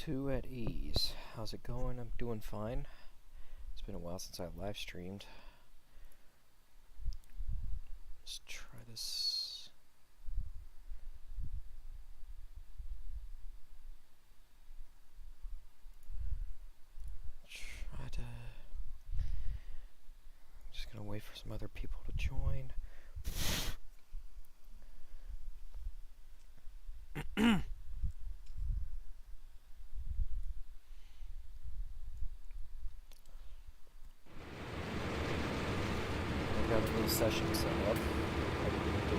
2 at ease. How's it going? I'm doing fine. It's been a while since I live streamed. Let's try this. I'm just gonna wait for some other people to join. I've got a little session set up. What we're gonna do.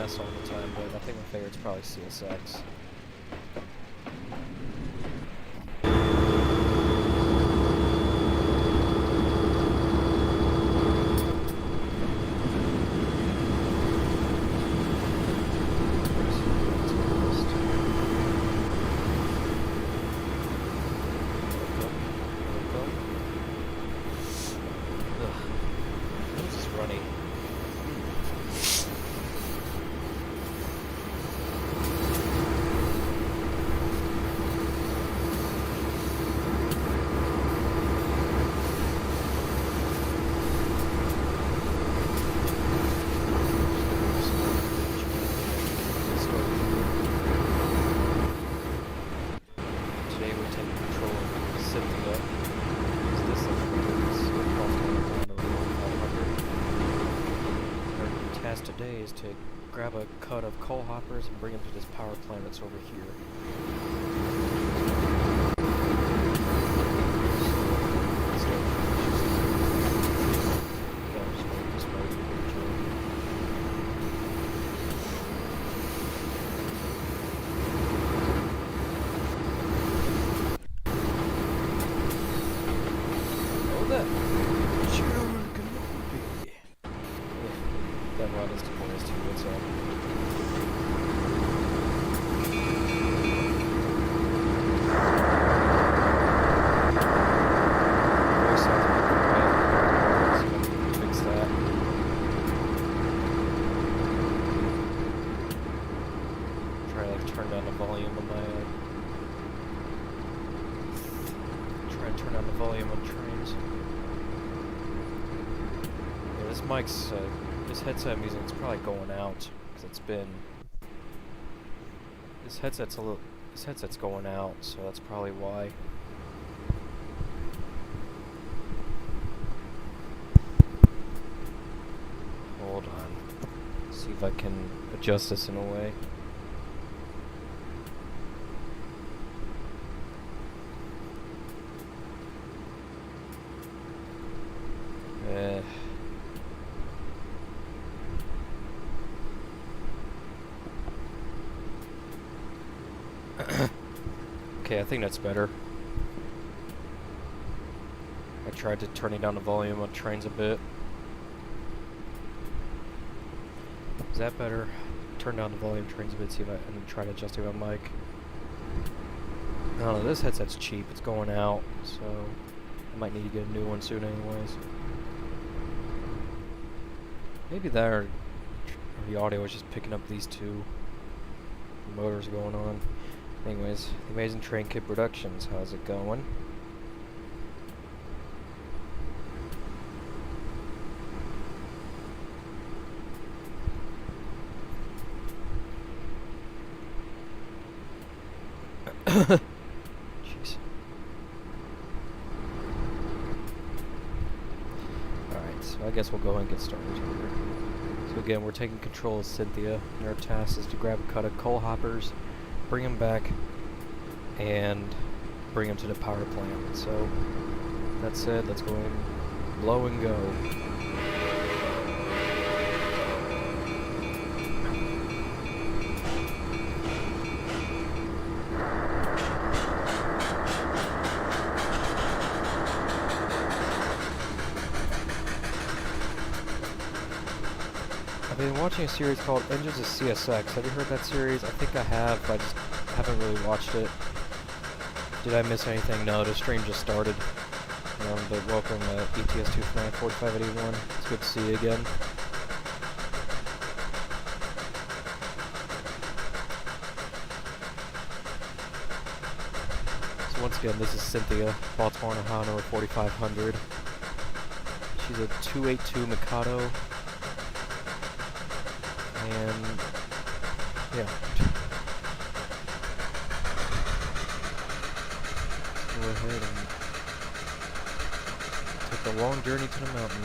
All the time, but I think my favorite's probably CSX. Today is to grab a cut of coal hoppers and bring them to this power plant that's over here. Turn down the volume on Trainz. Yeah, this mic's, this headset I'm using, it's probably going out, because it's been, this headset's going out, so that's probably why. Hold on, see if I can adjust this in a way. Okay, I think that's better. I tried to turn down the volume on Trainz a bit. Is that better? Turn down the volume Trainz a bit, see if I and try to adjust my mic. I don't know, this headset's cheap, it's going out, so I might need to get a new one soon anyways. Maybe that or the audio is just picking up these two motors going on. Anyways, the Amazing Train Kit Productions, how's it going? Jeez. Alright, so I guess we'll go and get started here. So again, we're taking control of Cynthia, and our task is to grab a cut of coal hoppers, bring them back, and bring them to the power plant. So, that said, let's go and blow and go. been watching a series called Engines of CSX. Have you heard that series? I think I have, but I just haven't really watched it. Did I miss anything? No, the stream just started. But welcome ETS 2494581. It's good to see you again. So once again, this is Cynthia, Baltimore, Ohio, number 4500. She's a 282 Mikado. And yeah. Let's go ahead and take the long journey to the mountain.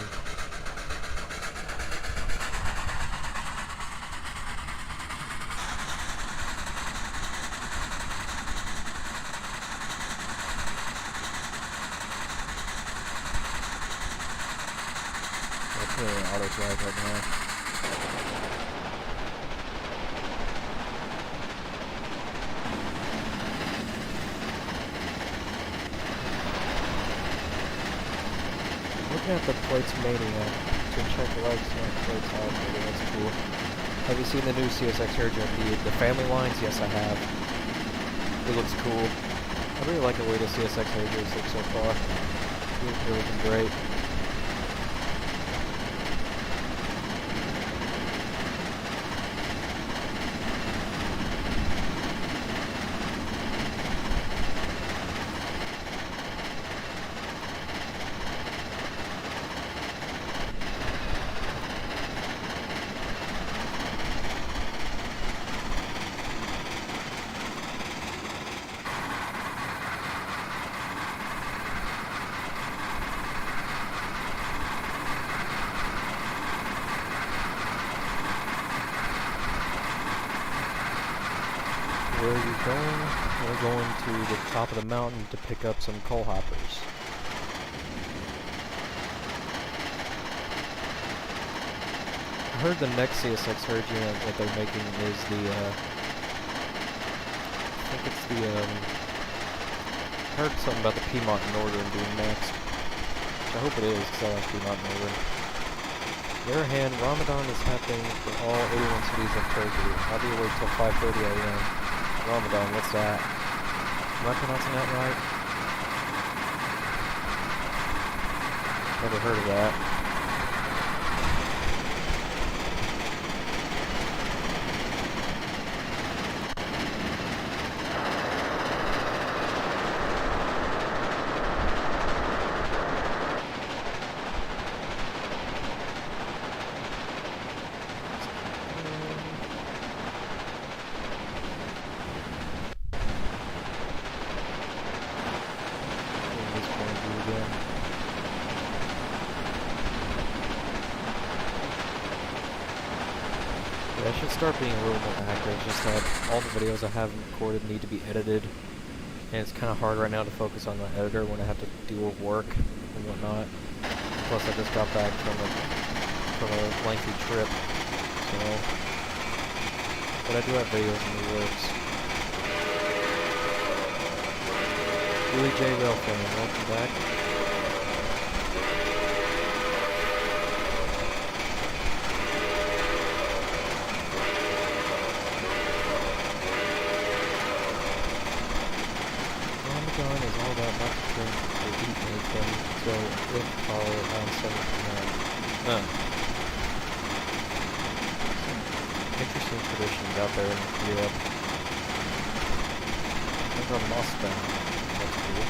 That's really auto drive right now. Looking at the plates mania to check the lights and plates out. Maybe that's cool. Have you seen the new CSX Airjet, the family lines? Yes, I have. It looks cool. I really like the way the CSX Airjets look so far. They're looking great. Where are you going? We're going to the top of the mountain to pick up some coal hoppers. I heard the next CSX Herd unit that they're making is the, I think it's the, I heard something about the Piedmont Northern being next. Which I hope it is, because I like Piedmont Northern. On the other hand, Ramadan is happening for all 81 cities of Turkey. I'll be awake till 5:30 a.m. Ramadan, what's that? Am I pronouncing that right? Never heard of that. I should start being a little more active, just that all the videos I have recorded need to be edited, and it's kind of hard right now to focus on the editor when I have to deal with work and whatnot. Plus I just got back from a lengthy trip, so, but I do have videos in the works. Willie J. Rail fan, welcome back. Ramadan is all about not to drink or eat anything until iftar around 7 p.m. Interesting traditions out there in Europe. There's a Mustang. That's cool.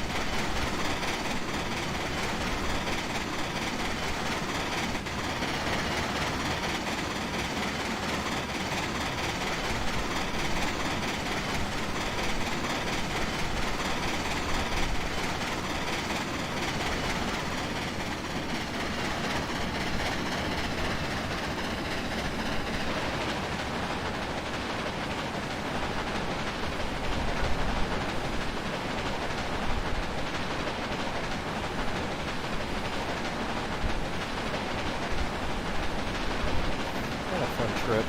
Trip.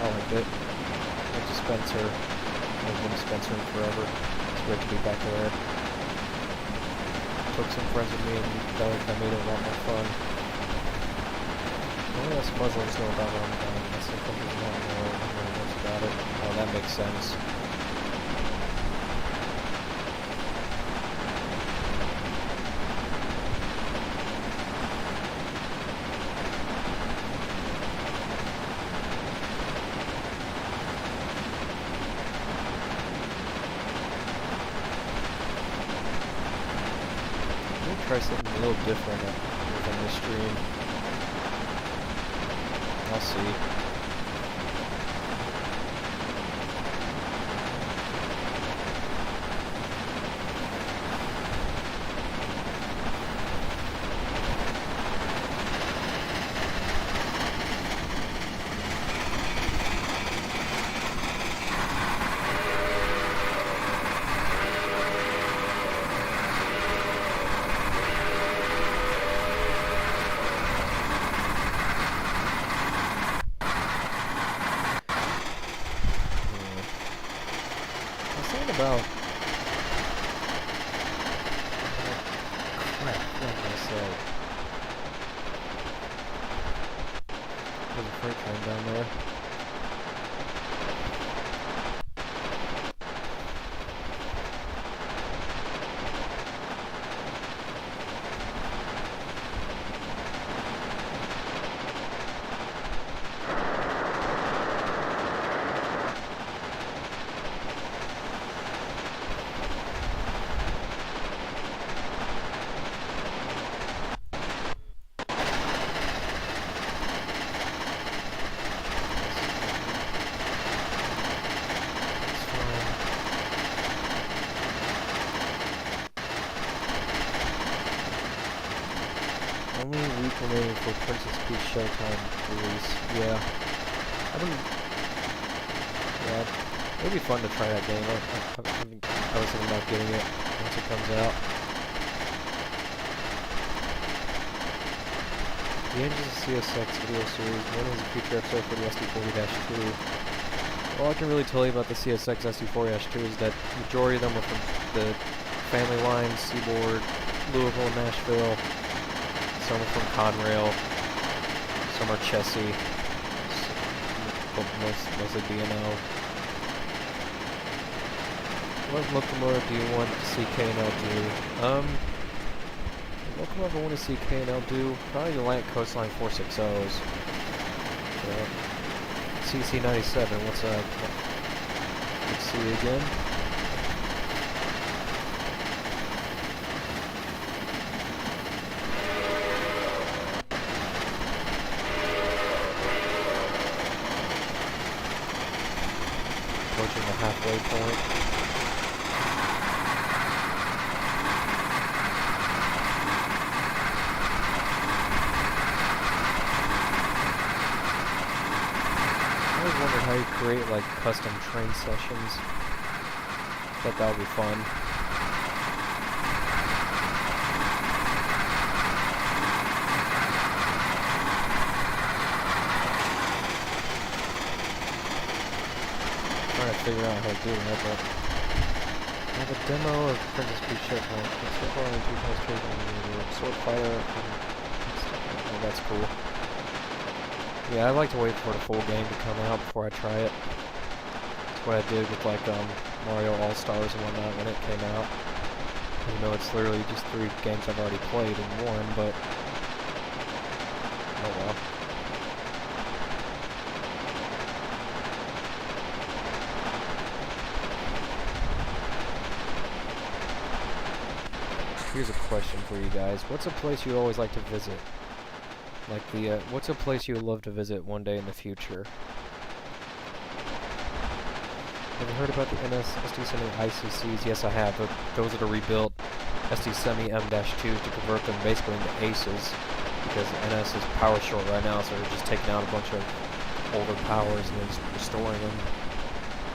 I liked it. Went to Spencer. I've been to Spencer in forever. It's great to be back there. Took some friends with me and felt like I made it a lot more fun. Only us Muslims know about Ramadan. Muslim countries do not know. Everyone knows about it. Oh, that makes sense. Try something a little different within this stream. I'll see. About crap, what did I say? There's a freight train down there. Only a week remaining for Princess Peach Showtime release. Yeah. Yeah. It'll be fun to try that game. I was thinking about getting it once it comes out. The Engines of CSX video series. When is the future episode for the SD40-2? All I can really tell you about the CSX SD40-2 is that the majority of them are from the Family Line, Seaboard, Louisville, and Nashville. Some are from Conrail, some are Chessie, mostly D&O. What locomotive do you want to see K&L do? The locomotive I want to see K&L do, probably the Atlantic Coastline 460s. CC97, what's up? Let's see again. Approaching the halfway point. I always wondered how you create like custom train sessions. Thought that would be fun. Trying to figure out how to do that, but I have a demo of Princess Peach Showtime. It's so far only 2 times chosen on Sword Fighter, and oh, that's cool. Yeah, I like to wait for the full game to come out before I try it. That's what I did with like Mario All-Stars and whatnot when it came out. Even though it's literally just 3 games I've already played in one, but oh well. Here's a question for you guys. What's a place you always like to visit? Like what's a place you would love to visit one day in the future? Have you heard about the NS SD Semi ICCs? Yes, I have. But those are the rebuilt SD Semi M-2s to convert them basically into ACEs. Because NS is power short right now, so they're just taking out a bunch of older powers and then just restoring them.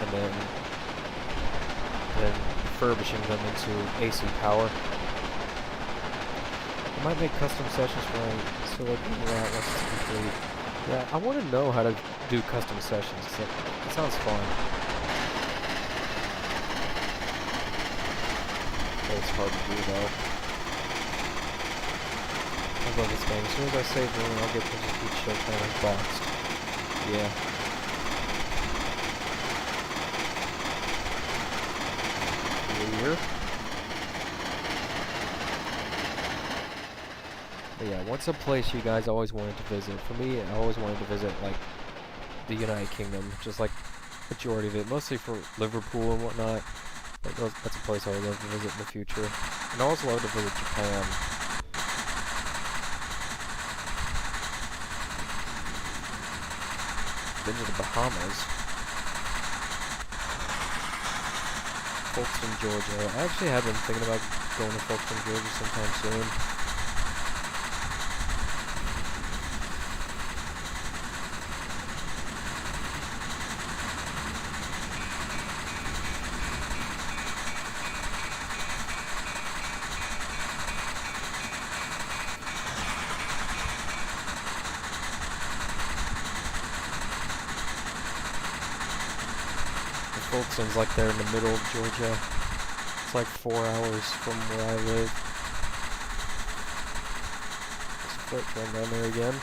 And then refurbishing them into AC power. I might make custom sessions for so like once it's complete. Yeah, I want to know how to do custom sessions. It sounds fun. But it's hard to do though. love this game. As soon as I save one, I'll get this each show kind of boxed. Yeah. Here. But yeah, what's a place you guys always wanted to visit? For me, I always wanted to visit, like, the United Kingdom. Just, like, majority of it. Mostly for Liverpool and whatnot. But that's a place I would love to visit in the future. And I also love to visit Japan. Been to the Bahamas. Folkestone, Georgia. I actually have been thinking about going to Folkestone, Georgia sometime soon. Folkestone's like there in the middle of Georgia. It's like 4 hours from where I live. There's a freight train down there again.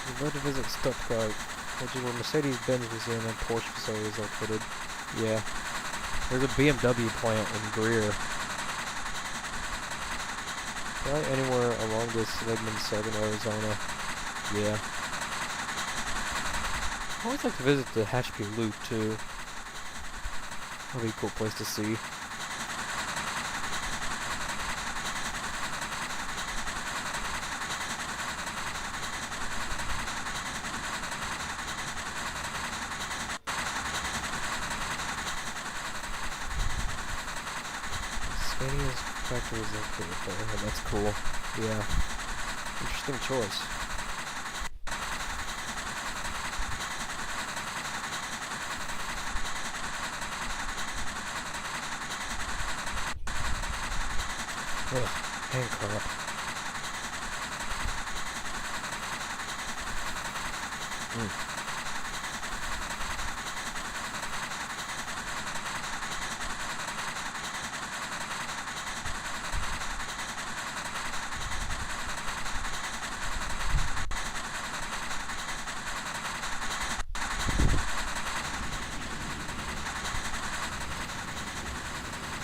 We'd love to visit Stuttgart, which is where Mercedes-Benz Museum and Porsche facility is located. Yeah. There's a BMW plant in Greer. Right anywhere along this segment in southern Arizona. Yeah. I always like to visit the Hatchby Loop too. That'd be a cool place to see. Scania's factory is located there, and that's cool. Yeah. Interesting choice. Ugh, hand crap.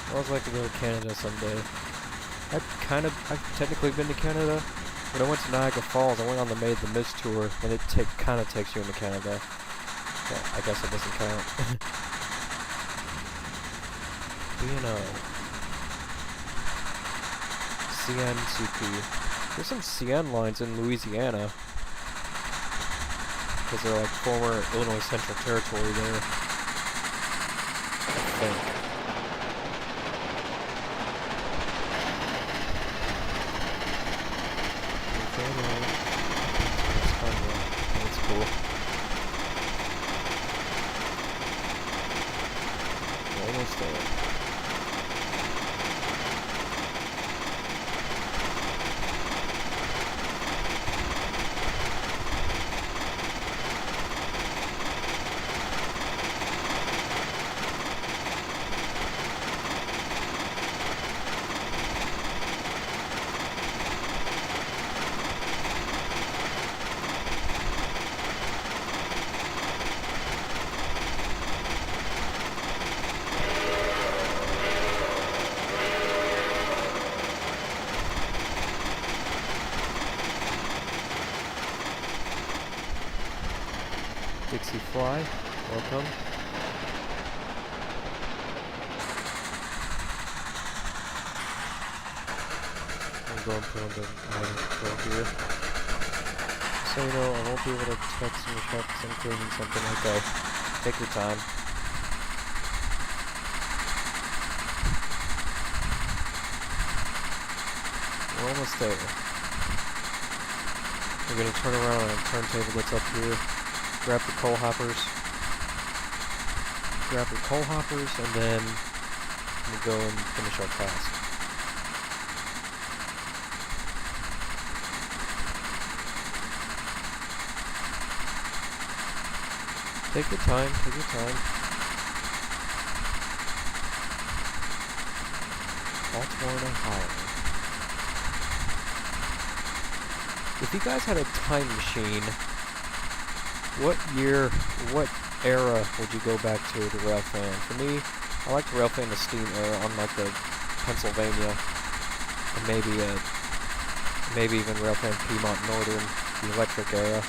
I always like to go to Canada someday. I've technically been to Canada. When I went to Niagara Falls, I went on the Made the Mist tour, and it kind of takes you into Canada. But I guess it doesn't count. B&O. CNCP. There's some CN lines in Louisiana. Because they're like former Illinois Central Territory there. I think. That's cool. Almost there. Dixie Fly, welcome. I'm going to put on the item control here. So you know, I won't be able to text and chat because I'm cleaning something. Okay, take your time. We're almost there. We're going to turn around on a turntable that's up here. Grab the coal hoppers, and then we'll go and finish our task. Take your time, take your time. Baltimore, Ohio. If you guys had a time machine, what year, what era would you go back to railfan? For me, I like to railfan the steam era, unlike the Pennsylvania, and maybe even railfan Piedmont Northern, the electric era.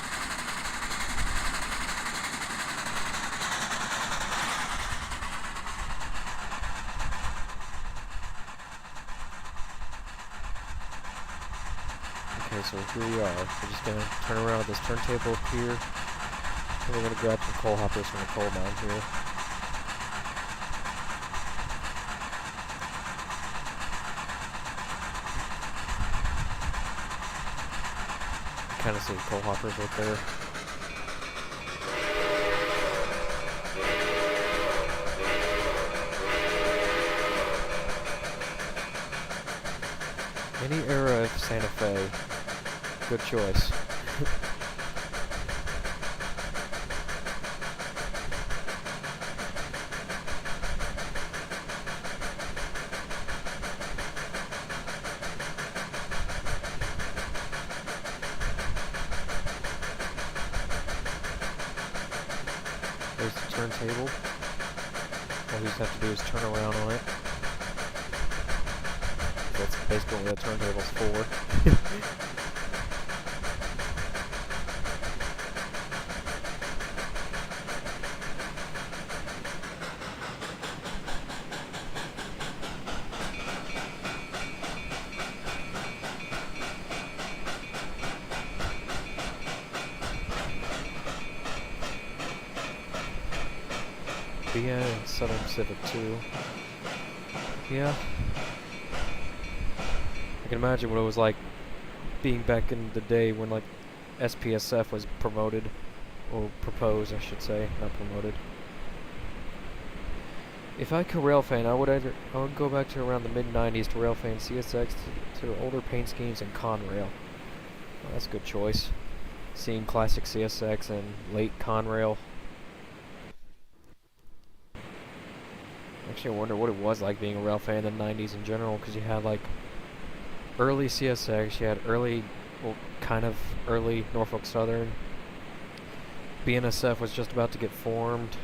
Okay, so here we are. We're just gonna turn around with this turntable up here, and we're gonna grab some coal hoppers from the coal mine here. Kind of see coal hoppers right there. Any era of Santa Fe, good choice. There's the turntable. All you just have to do is turn around on it. That's basically what a turntable's for. Yeah, and Southern Pacific too. Yeah. I can imagine what it was like being back in the day when like SPSF was promoted, or proposed I should say, not promoted. If I could railfan, I would go back to around the mid-90s to railfan CSX to older paint schemes and Conrail. Well, that's a good choice. Seeing classic CSX and late Conrail. Actually, I wonder what it was like being a railfan in the 90s in general, because you had like early CSX, you had early, well, kind of early Norfolk Southern. BNSF was just about to get formed.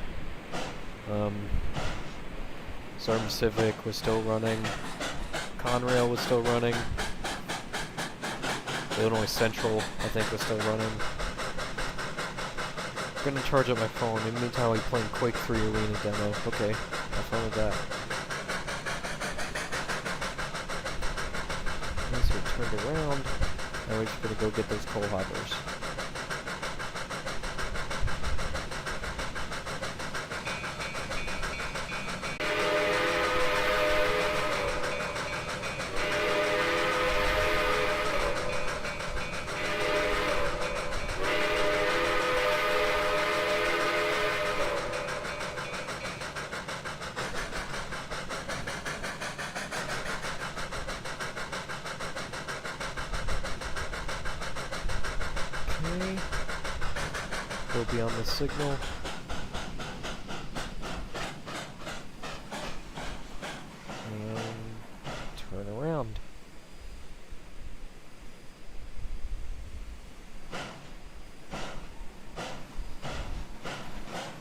Southern Pacific was still running. Conrail was still running. Illinois Central, I think, was still running. I'm gonna charge up my phone. In the meantime, I'll be playing Quake 3 Arena demo. Okay, have fun with that. Once we're turned around, now we're just gonna go get those coal hoppers. Okay, go beyond the signal. And turn around.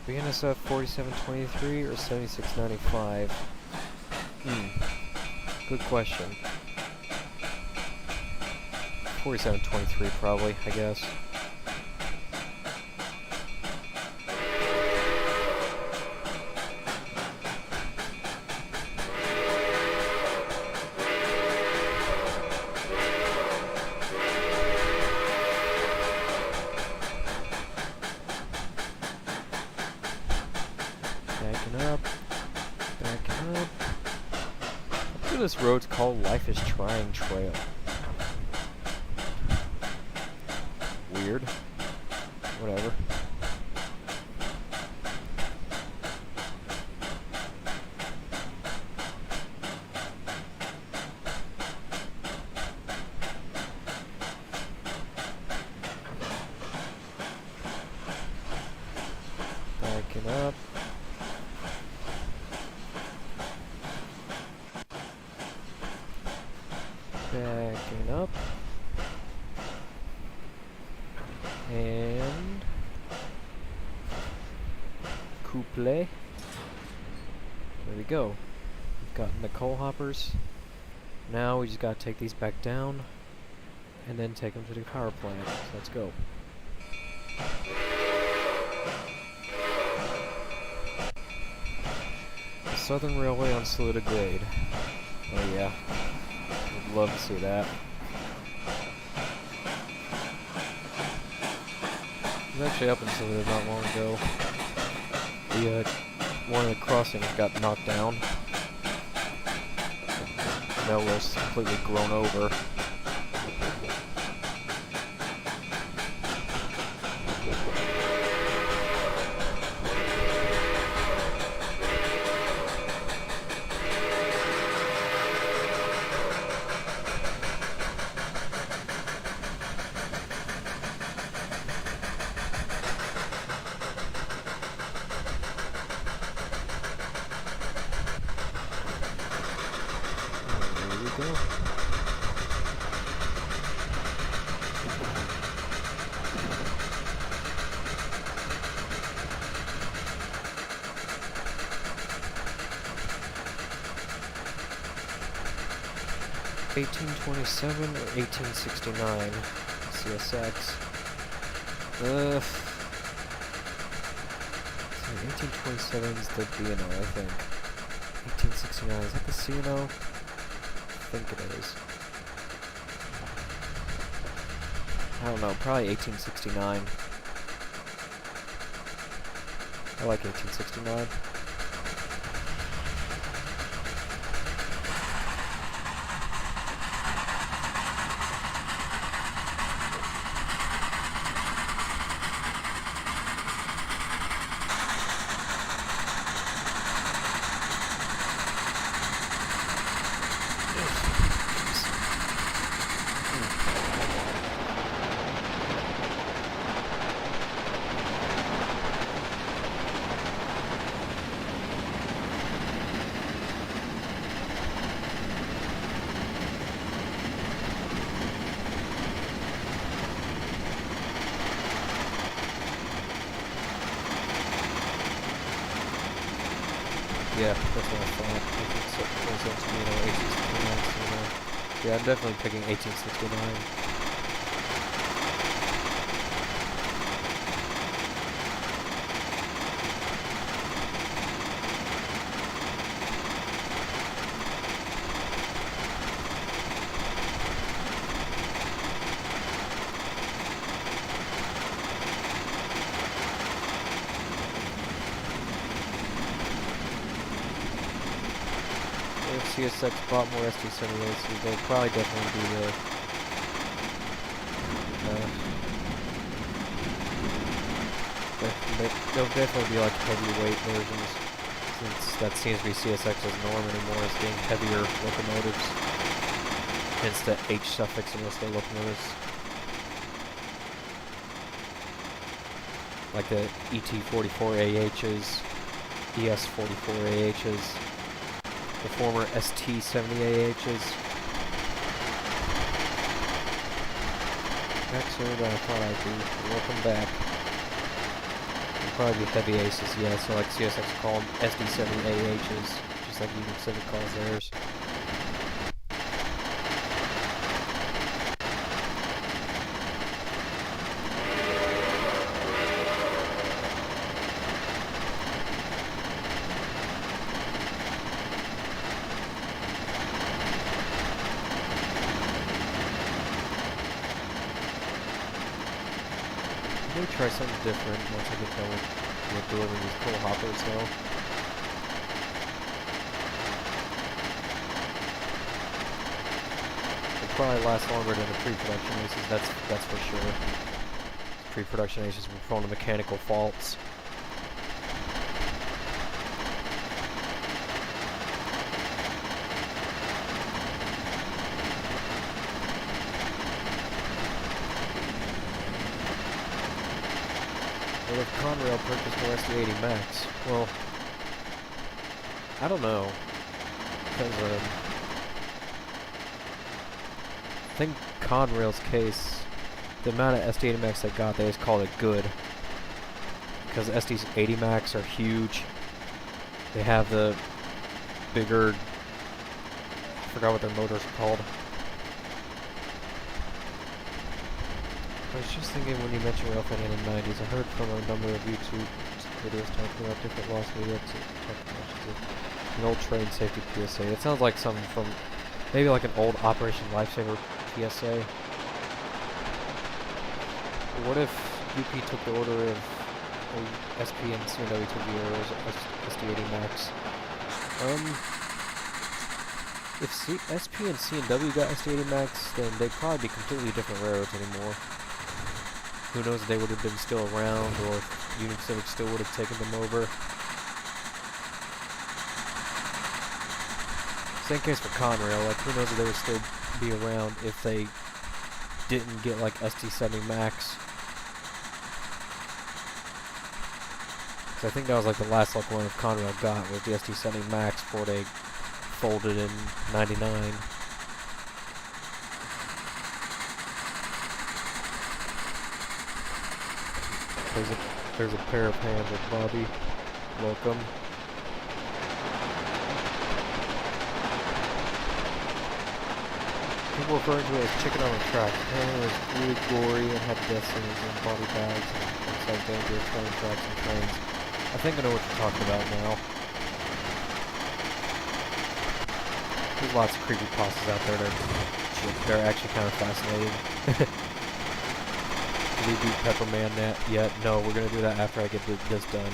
BNSF 4723 or 7695? Good question. 4723 probably, I guess. Backing up. Backing up. Look at this road's called Life is Trying Trail. Weird. Whatever. Backing up. Backing up. couple. There we go. We've gotten the coal hoppers. Now we just gotta take these back down and then take them to the power plant. So let's go. The Southern Railway on Saluda grade. Oh yeah. Would love to see that. I was actually up in Saluda not long ago. The one of the crossings got knocked down. The mill was completely grown over. Go. 1827 or 1869 CSX. 1827 is the B&O, I think. 1869, is that the C&O? I think it is. I don't know, probably 1869. I like 1869. Yeah, that's what I thought. 1869, yeah, I'm definitely picking 1869. If CSX bought more SD78s, they'll probably definitely be the they'll definitely be like heavyweight versions, since that seems to be CSX's norm anymore, is being heavier locomotives. Hence the H suffix in most of their locomotives. Like the ET44AHs, ES44AHs. The former ST70AHs. Back sooner than I thought I'd be. Welcome back. They'll probably be heavy aces, yeah, so like CSX call them SD70AHs, just like Union Pacific calls theirs. Maybe try something different once I get done with delivering these coal hoppers, though. It'll probably last longer than the pre-production aces, that's for sure. Pre-production aces were prone to mechanical faults. What if Conrail purchased more SD80 Max? Well, I don't know, because I think Conrail's case, the amount of SD80 Max they got, they just called it good. because SD's 80 Max are huge. They have the bigger, I forgot what their motors are called. I was just thinking when you mentioned railfan in the 90s, I heard from a number of YouTube videos talking about different loss media an old train safety PSA. It sounds like something from maybe like an old Operation Lifesaver PSA. What if UP took the order of SP and CNW took the order of SD80 Max? If SP and CNW got SD80 Max, then they'd probably be completely different railroads anymore. Who knows if they would have been still around, or if Union Pacific still would have taken them over. Same case for Conrail, like who knows if they would still be around if they didn't get like SD70 Max. Cause I think that was like the last luck one of Conrail got was the SD70 Max before they folded in '99. There's a pair of hands with Bobby. Welcome. People referring to it as chicken on the track. Apparently it was really gory and had death scenes and body bags and inside dangerous train tracks and trains. I think I know what you're talking about now. There's lots of creepy pastas out there that they're actually kind of fascinating. Did we beat Pepperman yet? No, we're gonna do that after I get this done. I'm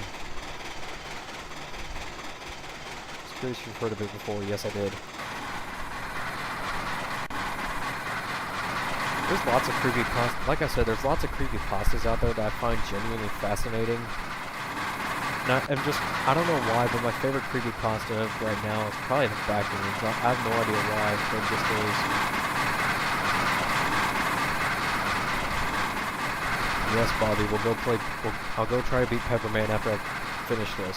curious if you've heard of it before. Yes, I did. There's lots of creepy pastas. Like I said, there's lots of creepy pastas out there that I find genuinely fascinating. I don't know why, but my favorite creepy pasta right now is probably the factory. I have no idea why, but it just is. Yes, Bobby, I'll go try to beat Pepperman after I finish this.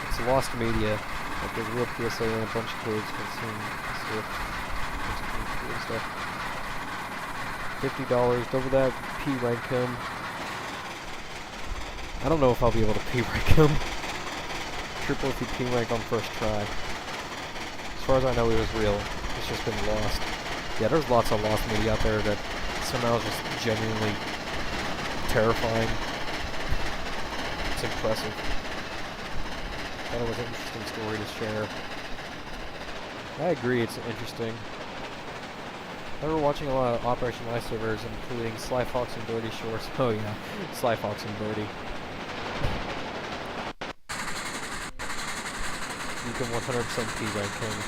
It's lost media. Like there's real PSA and a bunch of kids can see stuff. $50, double that, P-rank him. I don't know if I'll be able to P-rank him. Triple if you P-rank on first try. As far as I know, it was real. It's just been lost. Yeah, there's lots of lost media out there that somehow is just genuinely terrifying. It's impressive. Thought it was an interesting story to share. I agree, it's interesting. I remember watching a lot of Operation Lifesavers, including Sly Fox and Birdie shorts. Oh yeah, Sly Fox and Birdie. You can 100% P-rank him.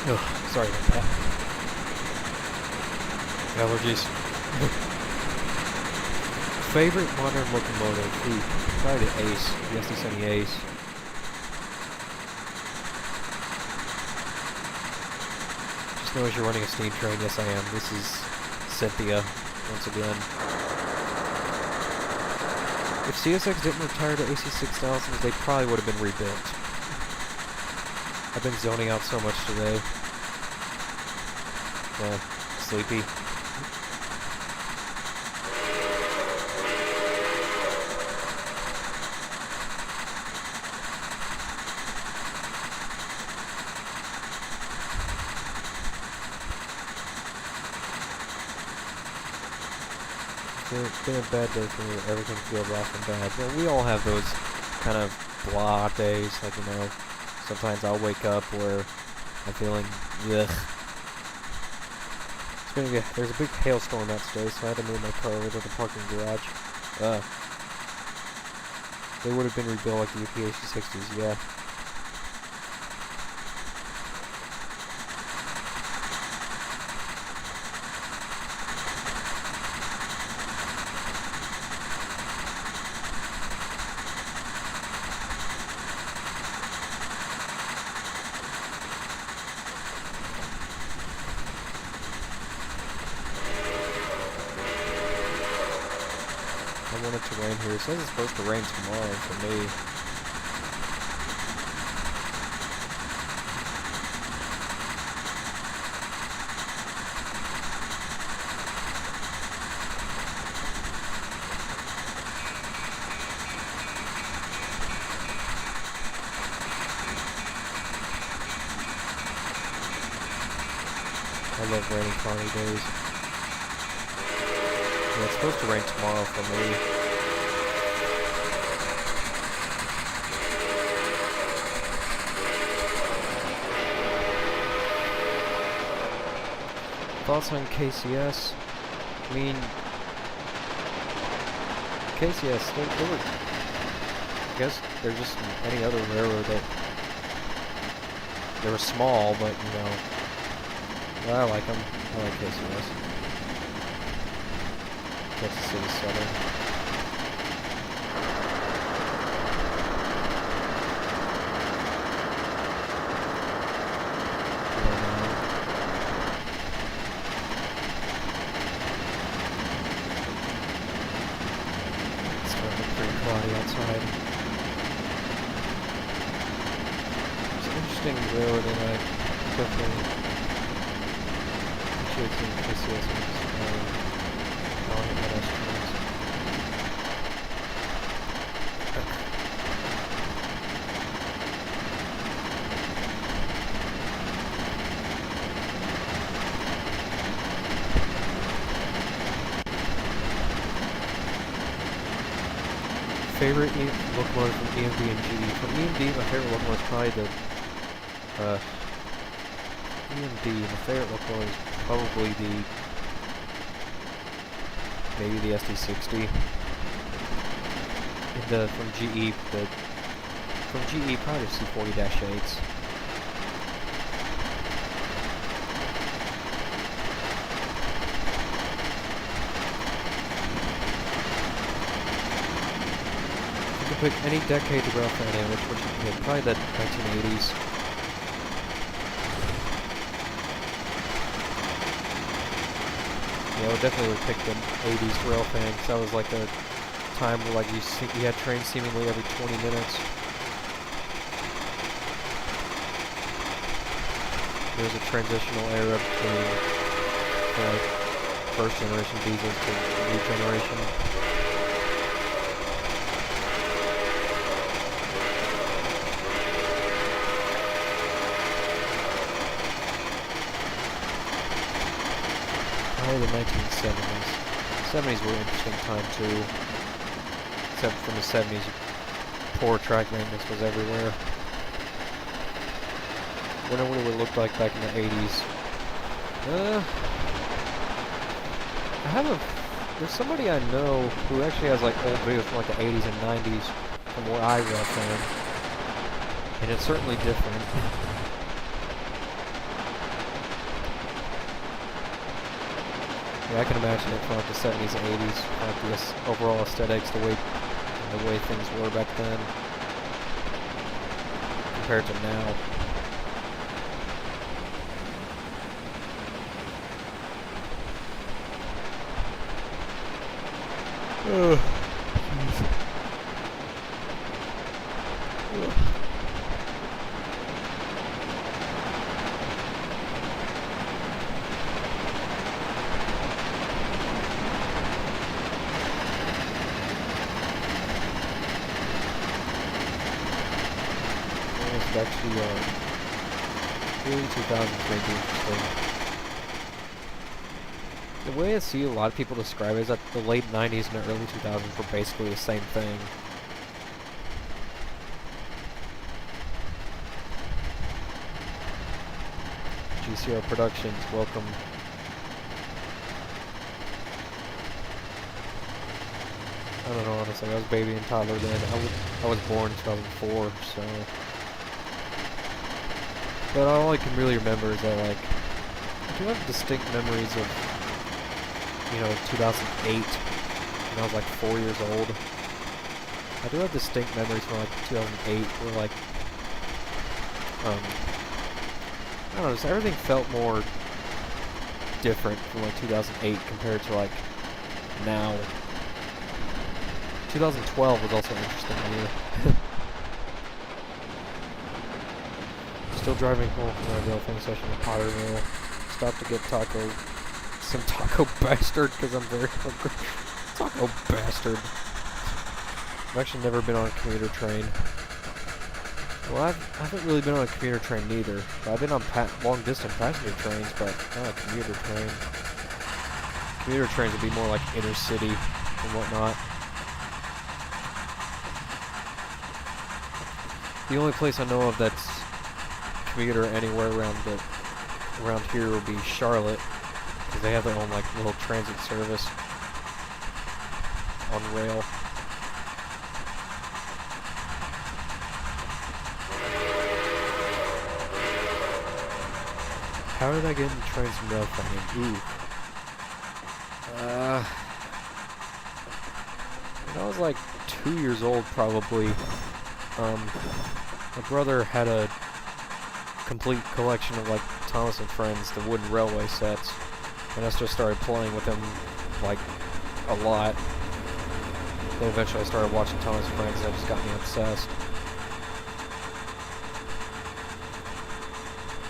Oh, sorry about that. Allergies. Favorite modern locomotive? Ooh, probably the Ace. The SD70 Ace. Just know as you're running a steam train, yes I am. This is Cynthia, once again. If CSX didn't retire to AC6000s, they probably would have been rebuilt. I've been zoning out so much today. Sleepy. It's been a bad day for me. Everything feels off and bad. Well, we all have those kind of blah days. Like, you know, sometimes I'll wake up where I'm feeling ugh. There's a big hailstorm out today, so I had to move my car over to the parking garage. They would have been rebuilt like the UPH-60s, yeah. to rain here. It says it's supposed to rain tomorrow for me. I love rainy, cloudy days. Yeah, it's supposed to rain tomorrow for me. Thoughts on KCS? I mean, KCS, they were, I guess they're just any other railroad that, they were small, but you know, I like them. I like KCS. Kansas City Southern. It's starting to look pretty cloudy outside. It's an interesting railroad, and I definitely appreciate seeing KCS on the pedestrians. Favorite locomotive from EMD and GE. From EMD, my favorite locomotive is probably the EMD. My favorite locomotive is probably maybe the SD60. And from GE, probably the C40-8s. You can pick any decade to rail fan in, which you can pick, probably the 1980s. Yeah, I would definitely pick the 80s rail fan, because that was like a time where like you had trains seemingly every 20 minutes. There was a transitional era between like first generation diesels to new generation. Probably the 1970s. 70s were an interesting time too. Except from the 70s, poor track maintenance was everywhere. I wonder what it would look like back in the 80s. There's somebody I know who actually has like old videos from like the 80s and 90s from where I grew up from. And it's certainly different. Yeah, I can imagine it from like the 70s and 80s, like the overall aesthetics, the way things were back then, compared to now. Ugh. Back to early 2000s may be interesting. The way I see a lot of people describe it is that the late 90s and the early 2000s were basically the same thing. GCR Productions, welcome. I don't know, honestly, I was baby and toddler then. I was born in 2004, so... But all I can really remember is that, like, I do have distinct memories of, you know, 2008, when I was like 4 years old. I do have distinct memories from like 2008, where like, I don't know, just everything felt more different from like 2008 compared to like now. 2012 was also an interesting year. Still driving home from our railfang session in Potterville. Stopped to get some taco bastard, because I'm very hungry. Taco bastard. I've actually never been on a commuter train. Well, I haven't really been on a commuter train neither. I've been on long-distance passenger trains, but not a commuter train. Commuter trains would be more like inner city and whatnot. The only place I know of that's commuter anywhere around here would be Charlotte, because they have their own like little transit service on rail. How did I get into Trainz and railfang? Ooh. When I was like 2 years old, probably, my brother had a complete collection of like Thomas and Friends, the wooden railway sets, and I just started playing with them like a lot. Then eventually I started watching Thomas and Friends, and that just got me obsessed.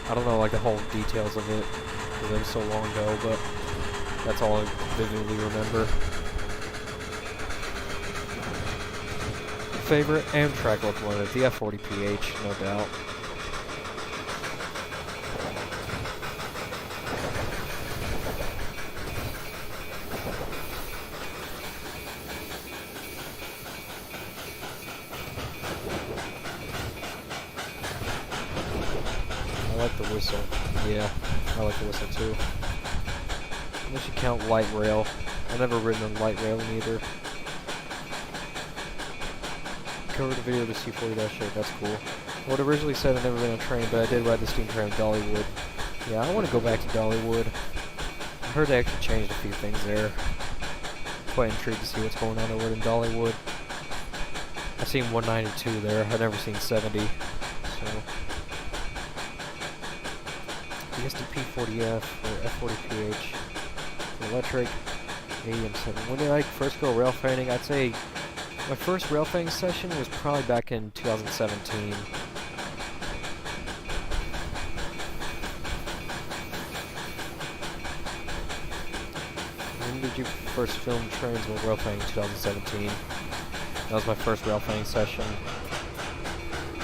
I don't know like the whole details of it, because it was so long ago, but that's all I vividly remember. Favorite Amtrak locomotive, the F40PH, no doubt. I like the whistle. Yeah, I like the whistle too. Unless you count light rail. I've never ridden on light rail either. Covered a video of the C40-8, that's cool. I would originally said I'd never been on a train, but I did ride the steam train to Dollywood. Yeah, I want to go back to Dollywood. I heard they actually changed a few things there. Quite intrigued to see what's going on over in Dollywood. I've seen 192 there, I've never seen 70. So the SDP40F or F40PH, electric, AM7. When did I first go railfanning? I'd say my first railfang session was probably back in 2017. When did you first film Trainz with railfang? 2017. That was my first railfang session.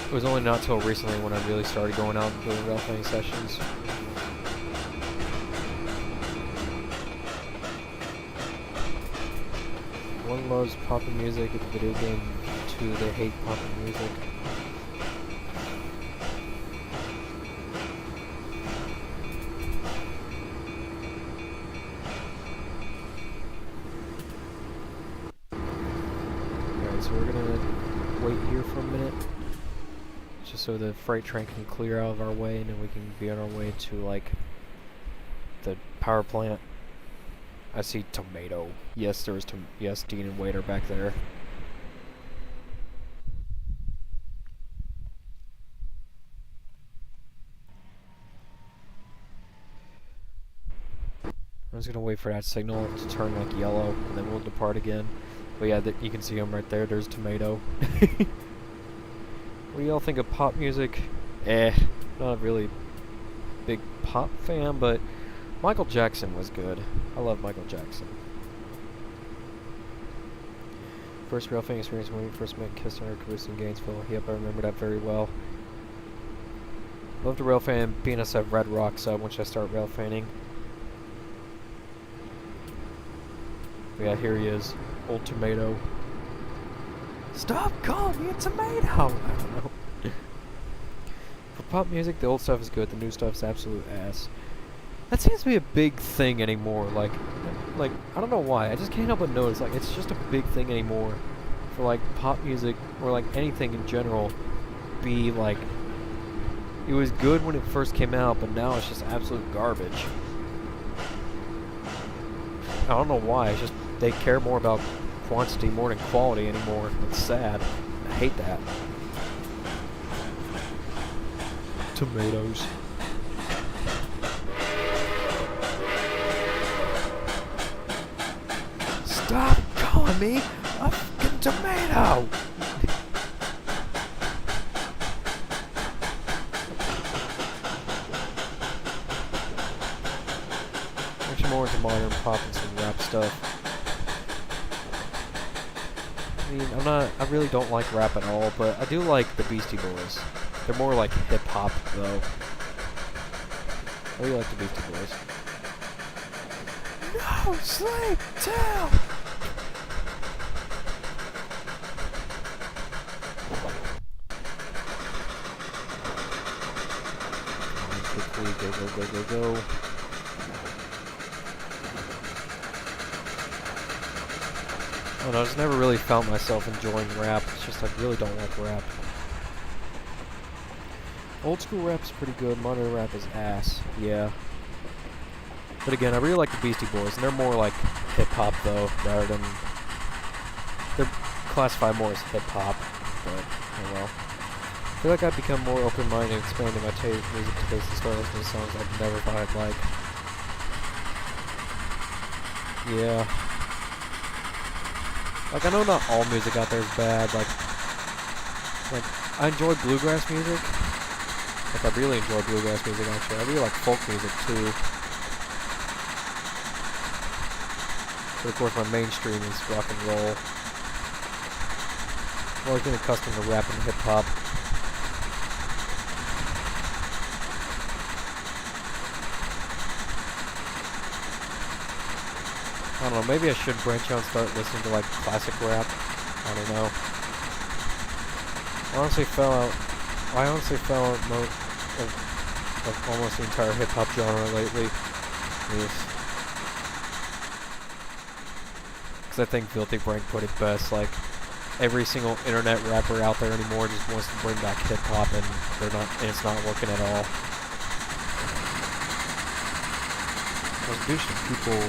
It was only not till recently when I really started going out and doing railfang sessions. One loves poppin' music in the video game, two they hate poppin' music. Alright, so we're gonna wait here for a minute, just so the freight train can clear out of our way, and then we can be on our way to like the power plant. I see tomato. Yes, there was yes, Dean and Wade are back there. I'm just gonna wait for that signal to turn like yellow, and then we'll depart again. But yeah, you can see him right there. There's tomato. What do y'all think of pop music? Not a really big pop fan, but Michael Jackson was good. I love Michael Jackson. First railfang experience when we first met Kistner Caboose in Gainesville. Yep, I remember that very well. Love the railfan being us at Red Rocks once I start railfanning. Yeah, here he is. Old tomato. Stop calling me a tomato! I don't know. For pop music, the old stuff is good. The new stuff's absolute ass. That seems to be a big thing anymore. Like I don't know why. I just can't help but notice. Like, it's just a big thing anymore for like pop music or like anything in general. Be like, it was good when it first came out, but now it's just absolute garbage. I don't know why. It's just they care more about quantity more than quality anymore. It's sad. I hate that. Tomatoes. Stop calling me a fucking Tomato! Actually more into modern pop and some rap stuff. I mean, I really don't like rap at all, but I do like the Beastie Boys. They're more like hip-hop, though. I really like the Beastie Boys. No sleep till! Quickly, go, go, go, go, go. I don't know, I just never really found myself enjoying rap. It's just I really don't like rap. Old school rap's pretty good, modern rap is ass, yeah. But again, I really like the Beastie Boys, and they're more like hip-hop though, rather than... They're classified more as hip-hop, but oh well. I feel like I've become more open-minded and expanding my music taste and start listening to songs I've never thought I'd like. Yeah. Like, I know not all music out there is bad, like I enjoy bluegrass music. Like, I really enjoy bluegrass music, actually. I really like folk music, too. But, of course, my mainstream is rock and roll. I've always been accustomed to rap and hip-hop. I don't know, maybe I should branch out and start listening to, like, classic rap. I don't know. I honestly fell out of almost the entire hip-hop genre lately. Because I think Filthy Frank put it best, like, every single internet rapper out there anymore just wants to bring back hip-hop, and it's not working at all. I was douching people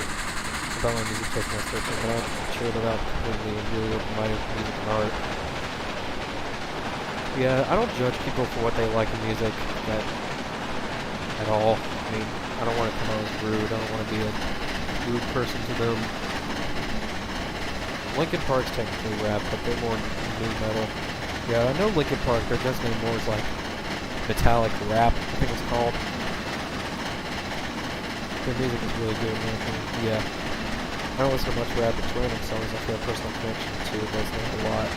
about my music taste and stuff, but I shared it out completely and really open-minded for music and art. Yeah, I don't judge people for what they like in music at all. I mean, I don't want to come out as rude. I don't want to be a rude person to them. Linkin Park's technically rap, but they're more nu metal. Yeah, I know Linkin Park, their designation more is like metallic rap, I think it's called. Their music is really good, man. Yeah. I don't listen to much rap, it's random songs I feel a personal connection to, but it's not a lot.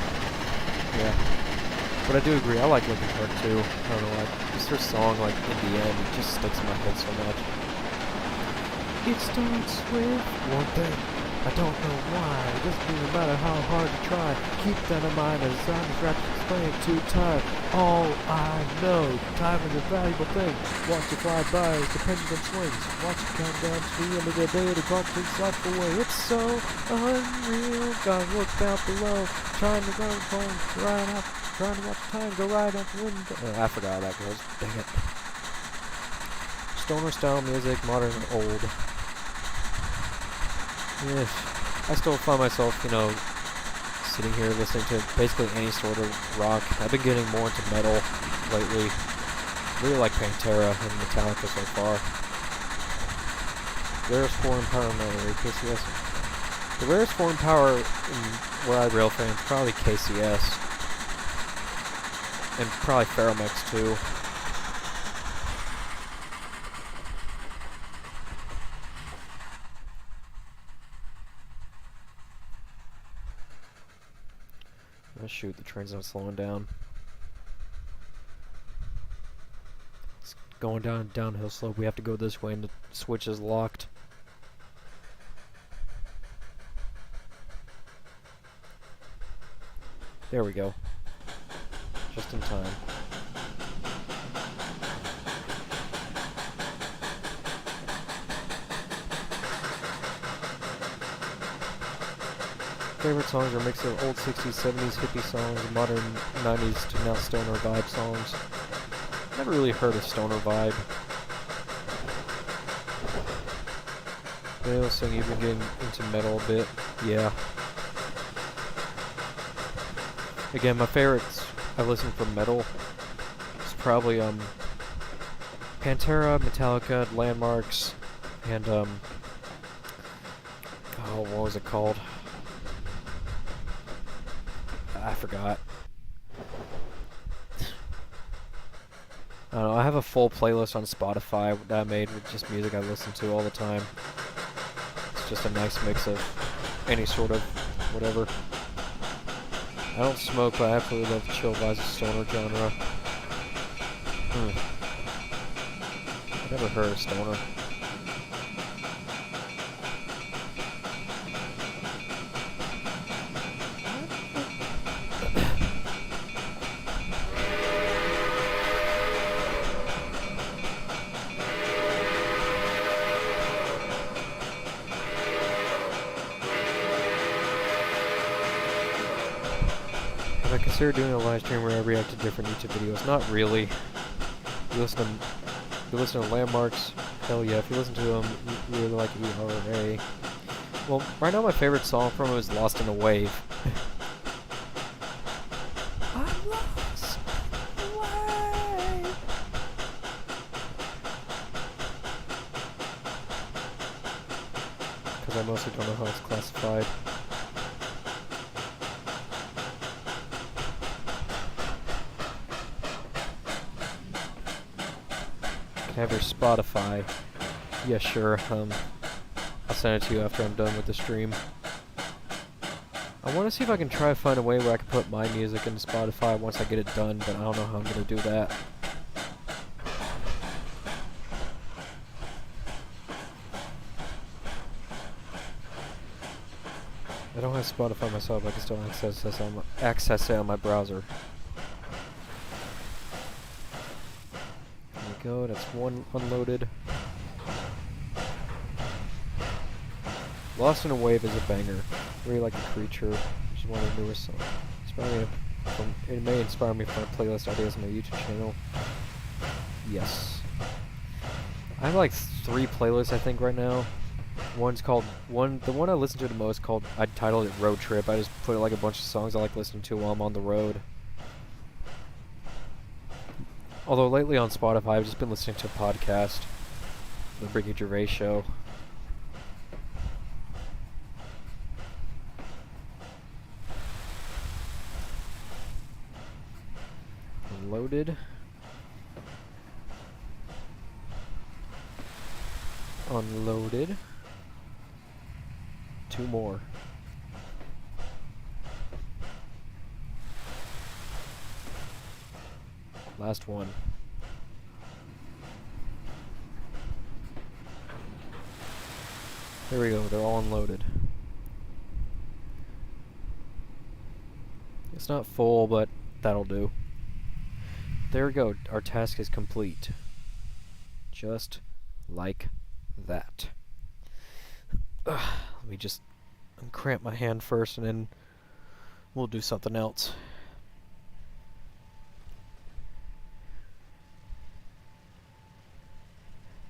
Yeah. But I do agree, I like Linkin Park too. I don't know why. Just their song, like, in the end, it just sticks in my head so much. It starts with one thing. I don't know why. It doesn't even matter how hard you try. Keep that in mind as I'm just wrapped explaining too tired. All I know, time is a valuable thing. Watch it fly by as the pendulum swings. Watch it count down to the end of the day. The clock takes life away. It's so unreal. Gotta look down below. Trying to go home right up. Trying to watch time go right out the window. I forgot how that goes. Dang it. Stoner style music, modern and old. Yes. I still find myself, you know, sitting here listening to basically any sort of rock. I've been getting more into metal lately. I really like Pantera and Metallica so far. Rarest foreign power metal, KCS. The rarest foreign power where I rail fans probably KCS. And probably Ferromex too. Oh shoot, the train's not slowing down. It's going down a downhill slope. We have to go this way and the switch is locked. There we go. Just in time. Favorite songs are a mix of old 60s, 70s hippie songs and modern 90s to now stoner vibe songs. Never really heard of stoner vibe. They also saying you've been getting into metal a bit. Yeah. Again, my favorites I listen for metal. It's probably Pantera, Metallica, Landmarks, and oh, what was it called? I forgot. I don't know, I have a full playlist on Spotify that I made with just music I listen to all the time. It's just a nice mix of any sort of whatever. I don't smoke, but I absolutely love chill vibes of stoner genre. I've never heard of stoner. I consider doing a live stream where I react to different YouTube videos. Not really. You listen to Landmarks, hell yeah. If you listen to them, you really like ERA. Well, right now my favorite song from him is Lost in a Wave. I'm lost in a wave. Because I mostly don't know how it's classified. Have your Spotify. Yeah, sure. I'll send it to you after I'm done with the stream. I want to see if I can try to find a way where I can put my music into Spotify once I get it done, but I don't know how I'm going to do that. I don't have Spotify myself, but I can still access it on my browser. Go, that's one unloaded. Lost in a Wave is a banger. Really like The Creature, which is one of the newest songs. It may inspire me for playlist ideas on my YouTube channel. Yes. I have like 3 playlists I think right now. One's called the one I listen to the most I titled it Road Trip. I just put like a bunch of songs I like listening to while I'm on the road. Although lately on Spotify, I've just been listening to a podcast, The Ricky Gervais Show. Unloaded. Unloaded. 2 more. Last one. There we go, they're all unloaded. It's not full, but that'll do. There we go, our task is complete. Just like that. Let me just uncramp my hand first and then we'll do something else.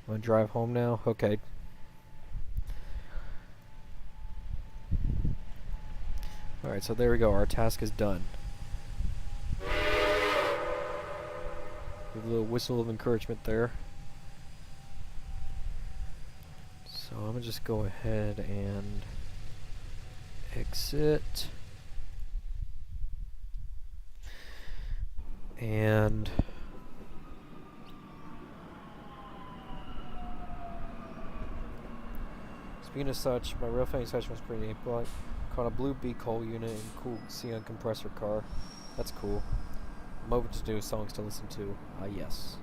I'm gonna drive home now? Okay. Alright, so there we go. Our task is done. Give a little whistle of encouragement there. So I'm gonna just go ahead and exit. And speaking of such, my real thing session was pretty neat. But caught a blue B coal unit and cool Xeon compressor car. That's cool. I'm open to new songs to listen to. Yes.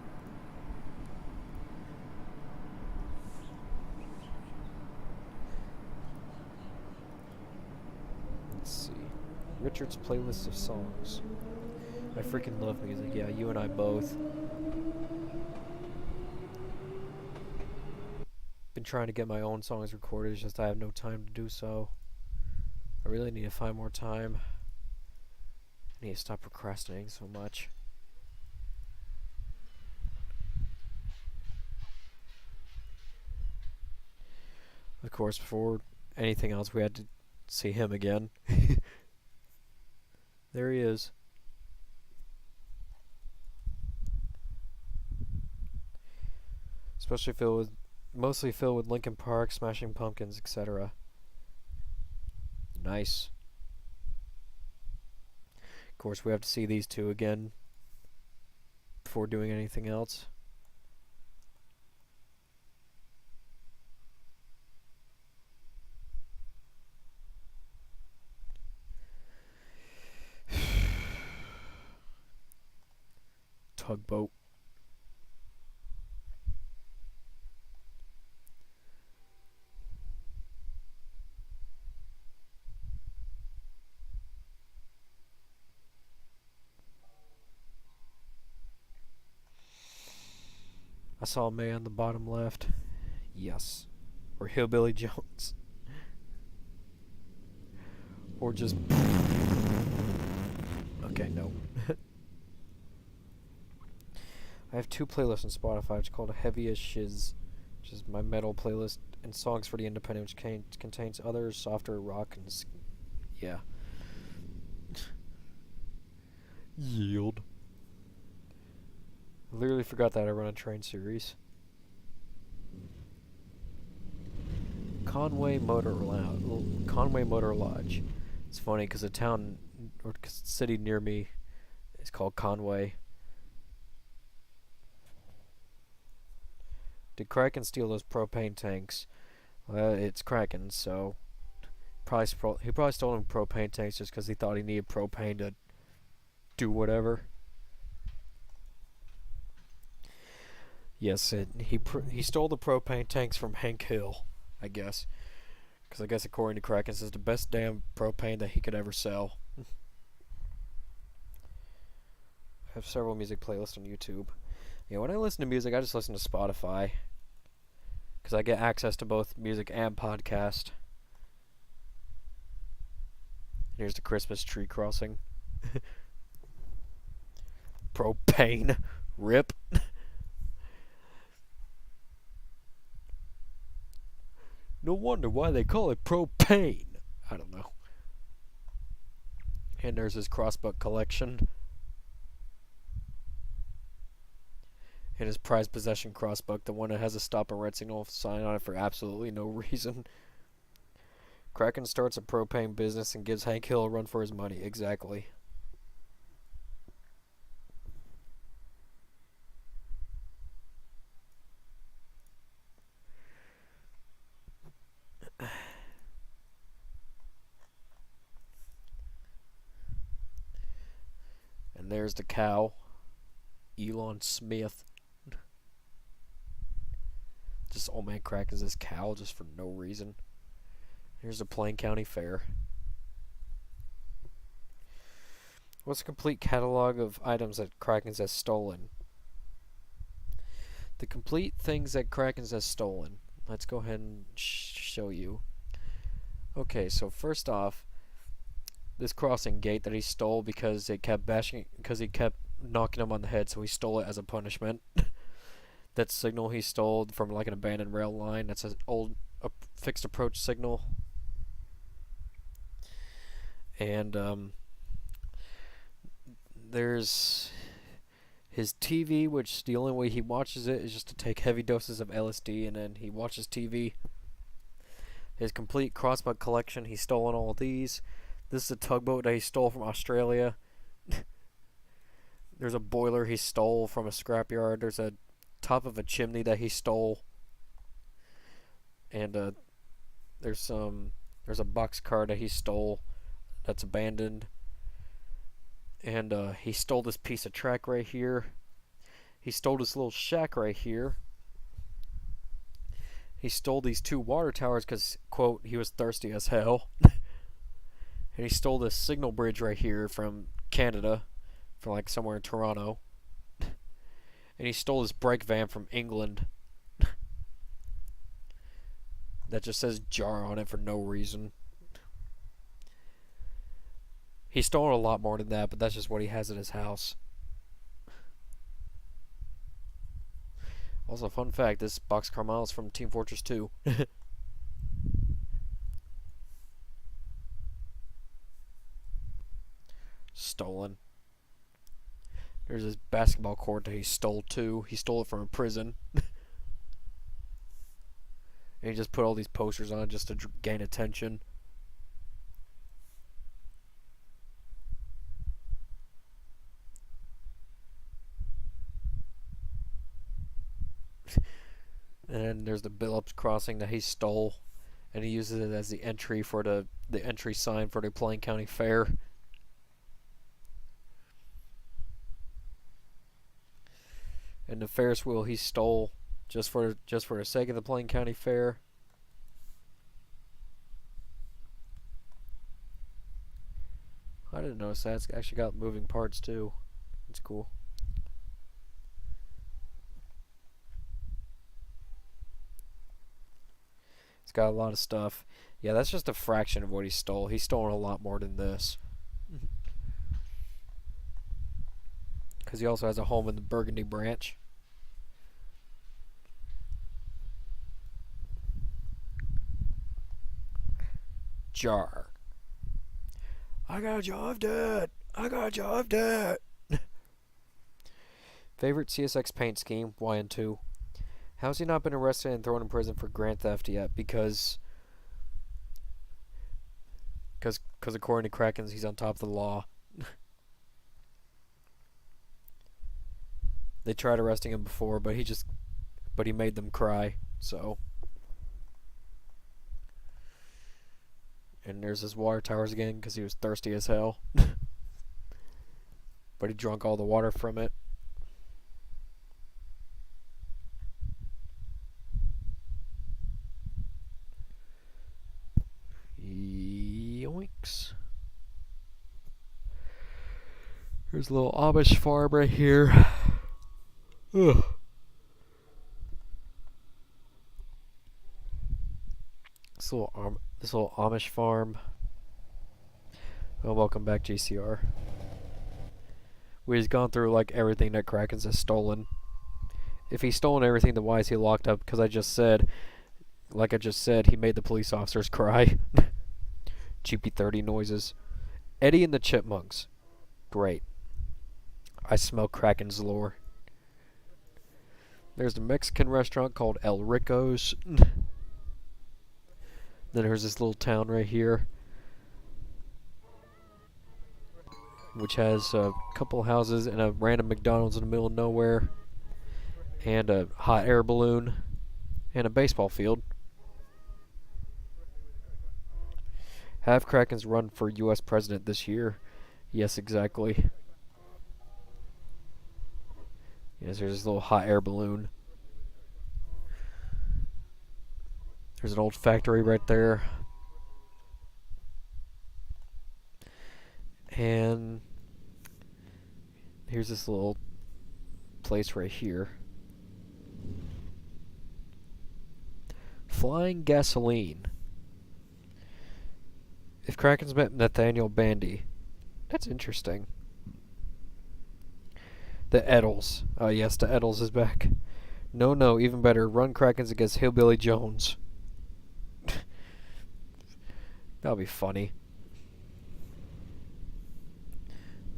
Let's see. Richard's playlist of songs. I freaking love music. Yeah, you and I both. Been trying to get my own songs recorded, it's just I have no time to do so. I really need to find more time. I need to stop procrastinating so much. Of course, before anything else, we had to see him again. There he is. Especially mostly filled with Linkin Park, Smashing Pumpkins, etc. Nice. course, we have to see these two again before doing anything else. Tugboat. I saw a man on the bottom left. Yes. Or Hillbilly Jones. Or just... Okay, no. I have two playlists on Spotify. It's called Heavy as Shiz, which is my metal playlist, and Songs for the Independent, which contains other softer rock and... yeah. Yield. I literally forgot that I run a Trainz series. Conway Motor Lodge. It's funny because a town or city near me is called Conway. Did Kraken steal those propane tanks? Well, it's Kraken, so he probably stole them propane tanks just because he thought he needed propane to do whatever. Yes, he stole the propane tanks from Hank Hill, I guess. Because I guess according to Kraken, this is the best damn propane that he could ever sell. I have several music playlists on YouTube. Yeah, when I listen to music, I just listen to Spotify. Because I get access to both music and podcast. Here's the Christmas tree crossing. Propane. Rip. No wonder why they call it propane. I don't know. And there's his crossbuck collection. And his prized possession crossbuck, the one that has a stop and red signal sign on it for absolutely no reason. Kraken starts a propane business and gives Hank Hill a run for his money. Exactly. And there's the cow. Elon Smith. Just old man Kraken's this cow just for no reason. Here's the Plain County Fair. What's a complete catalog of items that Kraken's has stolen? The complete things that Kraken's has stolen. Let's go ahead and show you. Okay, so first off, this crossing gate that he stole because he kept knocking him on the head, so he stole it as a punishment. That signal he stole from like an abandoned rail line. That's an old fixed approach signal. And there's his TV, which the only way he watches it is just to take heavy doses of LSD, and then he watches TV. His complete crossbuck collection, he's stolen all of these. This is a tugboat that he stole from Australia. There's a boiler he stole from a scrapyard. There's a top of a chimney that he stole. And there's a boxcar that he stole that's abandoned. And he stole this piece of track right here. He stole this little shack right here. He stole these two water towers because, quote, he was thirsty as hell. And he stole this signal bridge right here from Canada, from like somewhere in Toronto. And he stole this brake van from England that just says jar on it for no reason. He stole a lot more than that, but that's just what he has at his house. Also, fun fact, this boxcar model is from Team Fortress 2. Stolen. There's this basketball court that he stole too. He stole it from a prison. And he just put all these posters on it just to gain attention. And then there's the Billups crossing that he stole, and he uses it as the entry for the entry sign for the Plain County Fair. And the Ferris wheel he stole just for the sake of the Plain County Fair. I didn't notice that. It's actually got moving parts too. It's cool. It's got a lot of stuff. Yeah, that's just a fraction of what he stole. He's stolen a lot more than this. Because he also has a home in the Burgundy branch. Jar. I got a job, Dad. I got a job, Dad. Favorite CSX paint scheme? YN2. How's he not been arrested and thrown in prison for grand theft yet? Because according to Krakens, he's on top of the law. They tried arresting him before, but he made them cry. So, and there's his water towers again because he was thirsty as hell. But he drank all the water from it. Yoinks. Here's a little Amish farm right here. Ugh. This little Amish farm. Well, welcome back, GCR. We've gone through like everything that Krakens has stolen. If he's stolen everything, then why is he locked up? Because I just said, he made the police officers cry. GP30 noises. Eddie and the Chipmunks. Great. I smell Kraken's lore. There's a Mexican restaurant called El Rico's. Then there's this little town right here, which has a couple houses and a random McDonald's in the middle of nowhere, and a hot air balloon, and a baseball field. Have Krakens run for U.S. president this year? Yes, exactly. Yes, there's this little hot air balloon. There's an old factory right there. And here's this little place right here. Flying gasoline. If Krakens met Nathaniel Bandy. That's interesting. The Eddles. Oh yes, the Eddles is back. No, even better. Run Krakens against Hillbilly Jones. That'll be funny.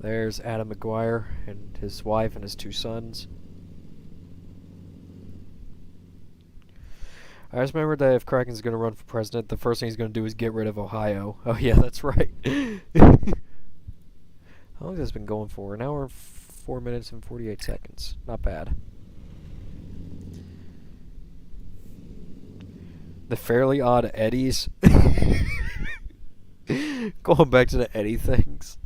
There's Adam McGuire and his wife and his 2 sons. I just remembered that if Kraken's going to run for president, the first thing he's going to do is get rid of Ohio. Oh yeah, that's right. How long has this been going for? An hour and 4 minutes and 48 seconds. Not bad. The Fairly Odd Eddies. Going back to the Eddie things.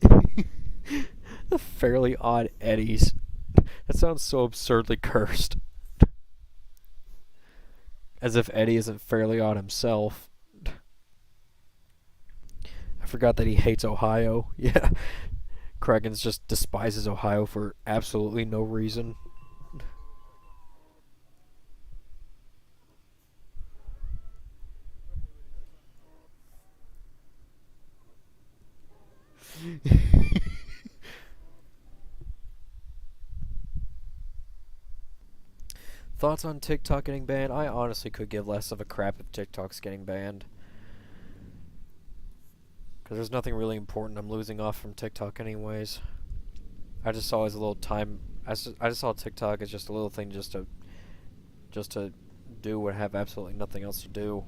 The Fairly Odd Eddies. That sounds so absurdly cursed. As if Eddie isn't fairly odd himself. I forgot that he hates Ohio. Yeah. Krakens just despises Ohio for absolutely no reason. Thoughts on TikTok getting banned? I honestly could give less of a crap if TikTok's getting banned. Because there's nothing really important I'm losing off from TikTok anyways. I just saw as a little time... I just saw TikTok as just a little thing just to do what have absolutely nothing else to do.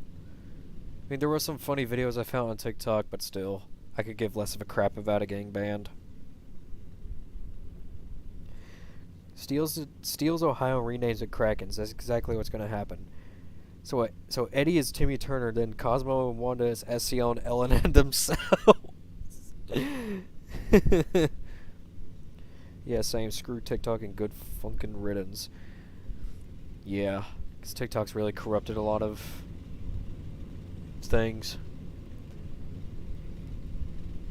I mean, there were some funny videos I found on TikTok, but still, I could give less of a crap about it getting banned. Steals Ohio, renames it Krakens. That's exactly what's going to happen. So Eddie is Timmy Turner, then Cosmo and Wanda is SCL and Ellen and themselves. Yeah, same. Screw TikTok and good funkin' riddance. Yeah, because TikTok's really corrupted a lot of things.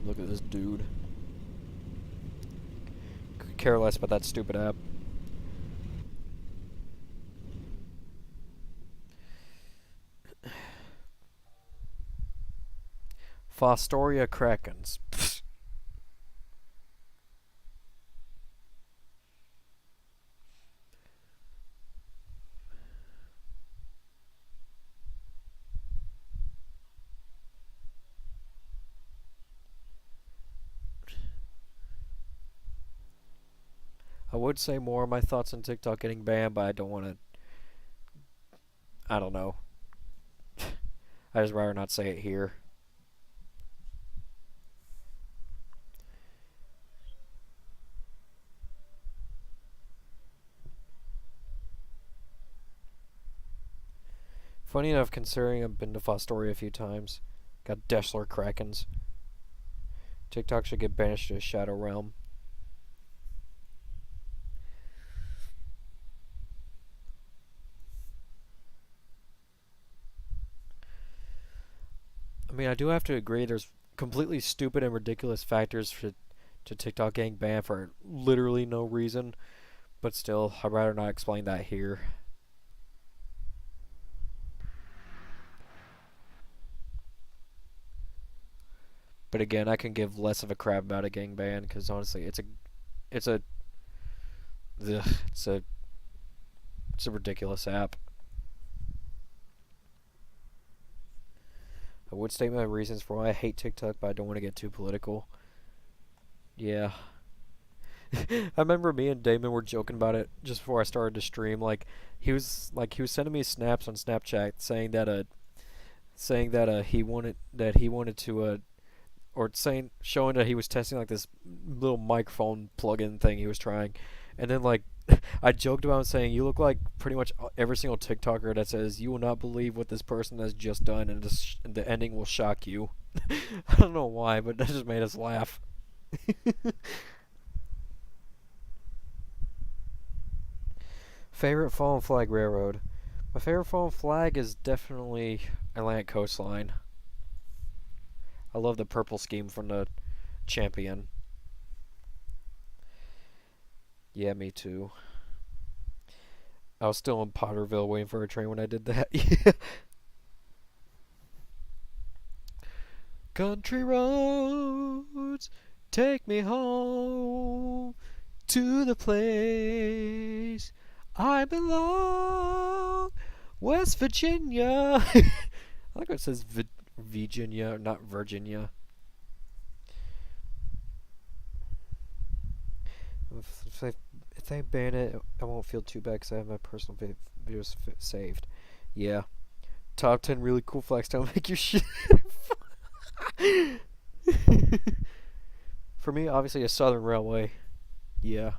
Look at this dude. Could care less about that stupid app. Fostoria Krakens. I would say more of my thoughts on TikTok getting banned, but I don't want to. I don't know. I just rather not say it here. Funny enough, considering I've been to Fostoria a few times, got Deschler Krakens. TikTok should get banished to a Shadow Realm. I mean, I do have to agree there's completely stupid and ridiculous factors to TikTok getting banned for literally no reason, but still, I'd rather not explain that here. But again, I can give less of a crap about it getting banned because honestly, it's a ridiculous app. I would state my reasons for why I hate TikTok, but I don't want to get too political. Yeah. I remember me and Damon were joking about it just before I started to stream. He was sending me snaps on Snapchat saying that he wanted to or showing that he was testing like this little microphone plug-in thing he was trying, and then I joked about him saying, "You look like pretty much every single TikToker that says you will not believe what this person has just done, and the ending will shock you." I don't know why, but that just made us laugh. Favorite fallen flag railroad? My favorite fallen flag is definitely Atlantic Coastline. I love the purple scheme from the Champion. Yeah, me too. I was still in Potterville waiting for a train when I did that. Yeah. Country roads, take me home to the place I belong, West Virginia. I like how it says Virginia, not Virginia. If they ban it, I won't feel too bad because I have my personal videos saved. Yeah. Top 10 really cool flags don't make you shit. For me, obviously, a Southern Railway. Yeah.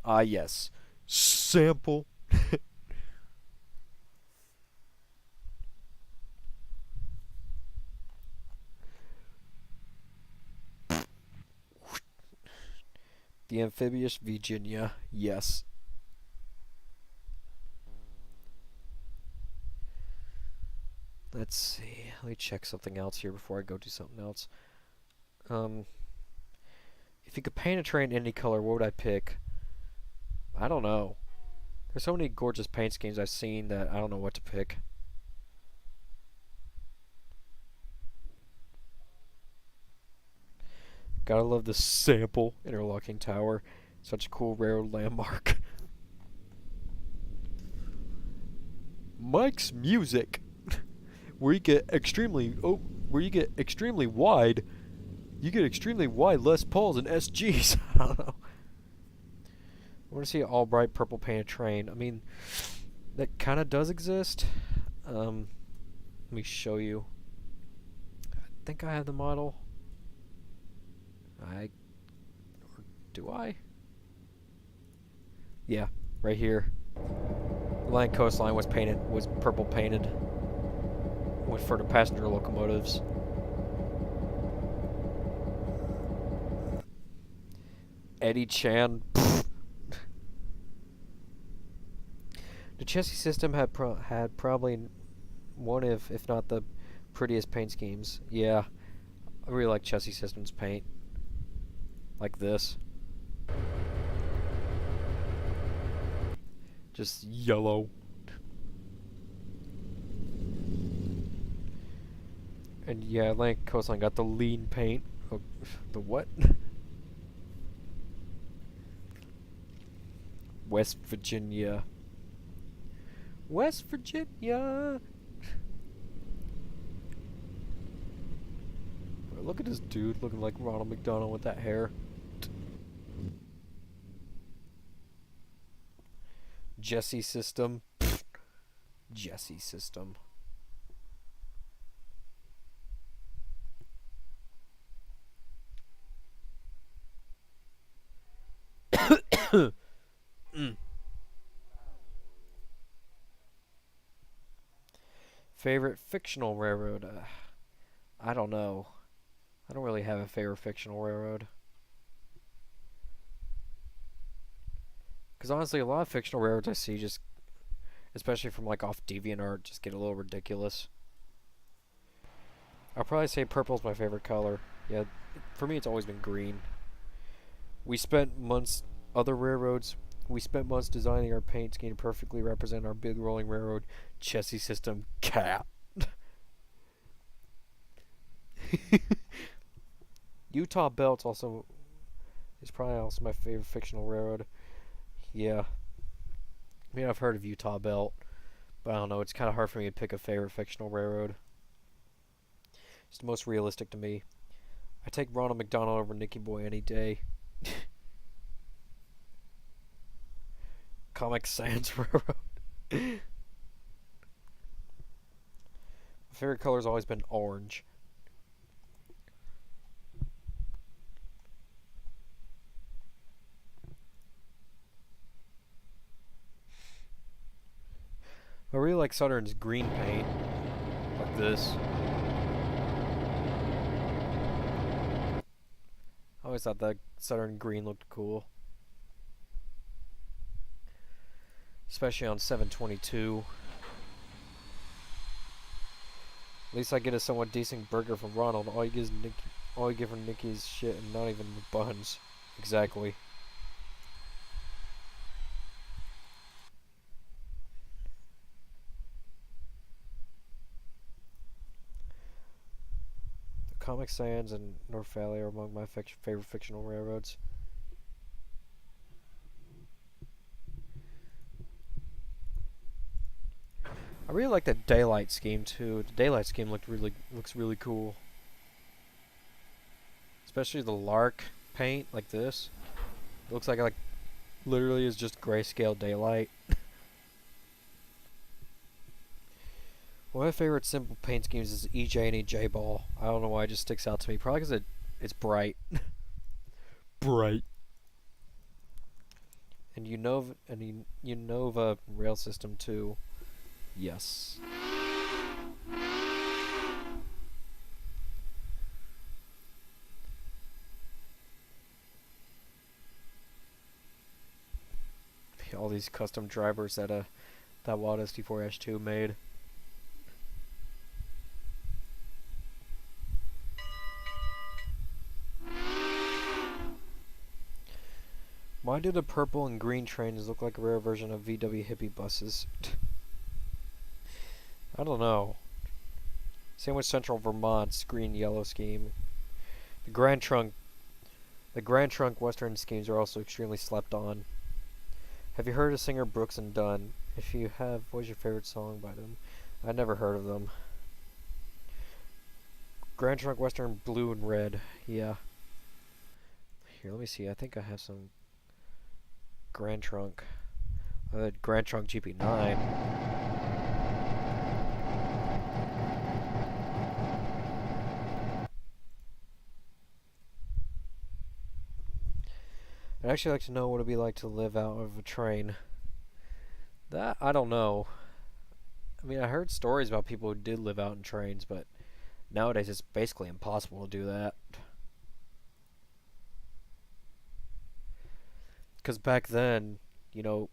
Ah, yes. Sample. The amphibious Virginia. Yes. Let's see. Let me check something else here before I go do something else. If you could paint a train any color, what would I pick? I don't know. There's so many gorgeous paint schemes I've seen that I don't know what to pick. Gotta love the sample interlocking tower. Such a cool railroad landmark. Mike's Music. Where you get extremely wide. You get extremely wide Les Pauls and SGs. I don't know. I want to see an all bright purple painted train. I mean, that kind of does exist. Let me show you. I think I have the model. Do I? Yeah, right here. The line coastline was purple painted. Went for the passenger locomotives. Eddie Chan. The chassis system had probably one of, if not the prettiest paint schemes. Yeah, I really like chassis systems paint. Like this. Just yellow. And yeah, Atlantic Coastline got the lean paint. Oh, the what? West Virginia. West Virginia! Look at this dude looking like Ronald McDonald with that hair. Jesse system. Jesse system. Favorite fictional railroad? I don't know. I don't really have a favorite fictional railroad. Because honestly, a lot of fictional railroads I see just, especially from like off DeviantArt, just get a little ridiculous. I'll probably say purple's my favorite color. Yeah, for me it's always been green. We spent months, other railroads, we spent months designing our paint scheme to perfectly represent our big rolling railroad chassis system cap. Utah Belt's also is probably also my favorite fictional railroad. Yeah. I mean, I've heard of Utah Belt, but I don't know. It's kind of hard for me to pick a favorite fictional railroad. It's the most realistic to me. I take Ronald McDonald over Nicky Boy any day. Comic Sans Railroad. My favorite color's always been orange. I really like Southern's green paint, like this. I always thought that Southern green looked cool. Especially on 722. At least I get a somewhat decent burger from Ronald. All you get from Nicky is shit and not even the buns. Exactly. Comic Sans and North Valley are among my favorite fictional railroads. I really like the daylight scheme too. The daylight scheme looks really cool. Especially the Lark paint like this. It looks like literally is just grayscale daylight. One of my favorite simple paint schemes is EJ and EJ Ball. I don't know why it just sticks out to me. Probably because it's bright. Bright. And Unova rail system too. Yes. All these custom drivers that Wild SD4-2 made. Why do the purple and green trains look like a rare version of VW hippie buses? I don't know. Same with Central Vermont's green-yellow scheme. The Grand Trunk Western schemes are also extremely slept on. Have you heard of singer Brooks and Dunn? If you have, what's your favorite song by them? I never heard of them. Grand Trunk Western blue and red. Yeah. Here, let me see. I think I have some Grand Trunk. Grand Trunk GP9. I'd actually like to know what it'd be like to live out of a train. That, I don't know. I mean, I heard stories about people who did live out in trains, but nowadays it's basically impossible to do that. Because back then, you know,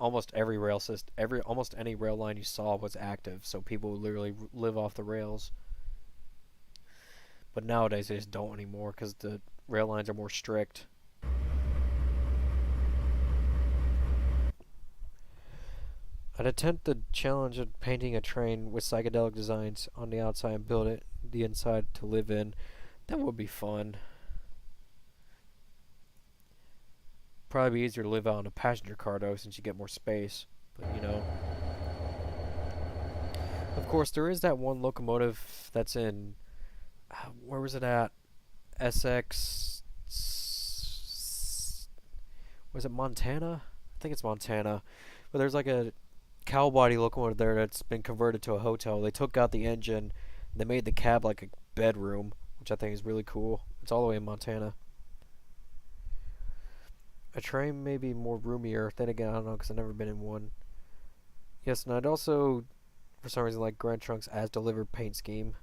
almost every rail system, almost any rail line you saw was active, so people would literally live off the rails. But nowadays they just don't anymore because the rail lines are more strict. I'd attempt the challenge of painting a train with psychedelic designs on the outside and build it the inside to live in. That would be fun. Probably be easier to live out in a passenger car though, since you get more space. But you know, of course, there is that one locomotive that's in. Where was it at? SX. Was it Montana? I think it's Montana. But there's like a cow body locomotive there that's been converted to a hotel. They took out the engine. They made the cab like a bedroom, which I think is really cool. It's all the way in Montana. A train may be more roomier. Then again, I don't know because I've never been in one. Yes, and I'd also, for some reason, like Grand Trunk's as delivered paint scheme.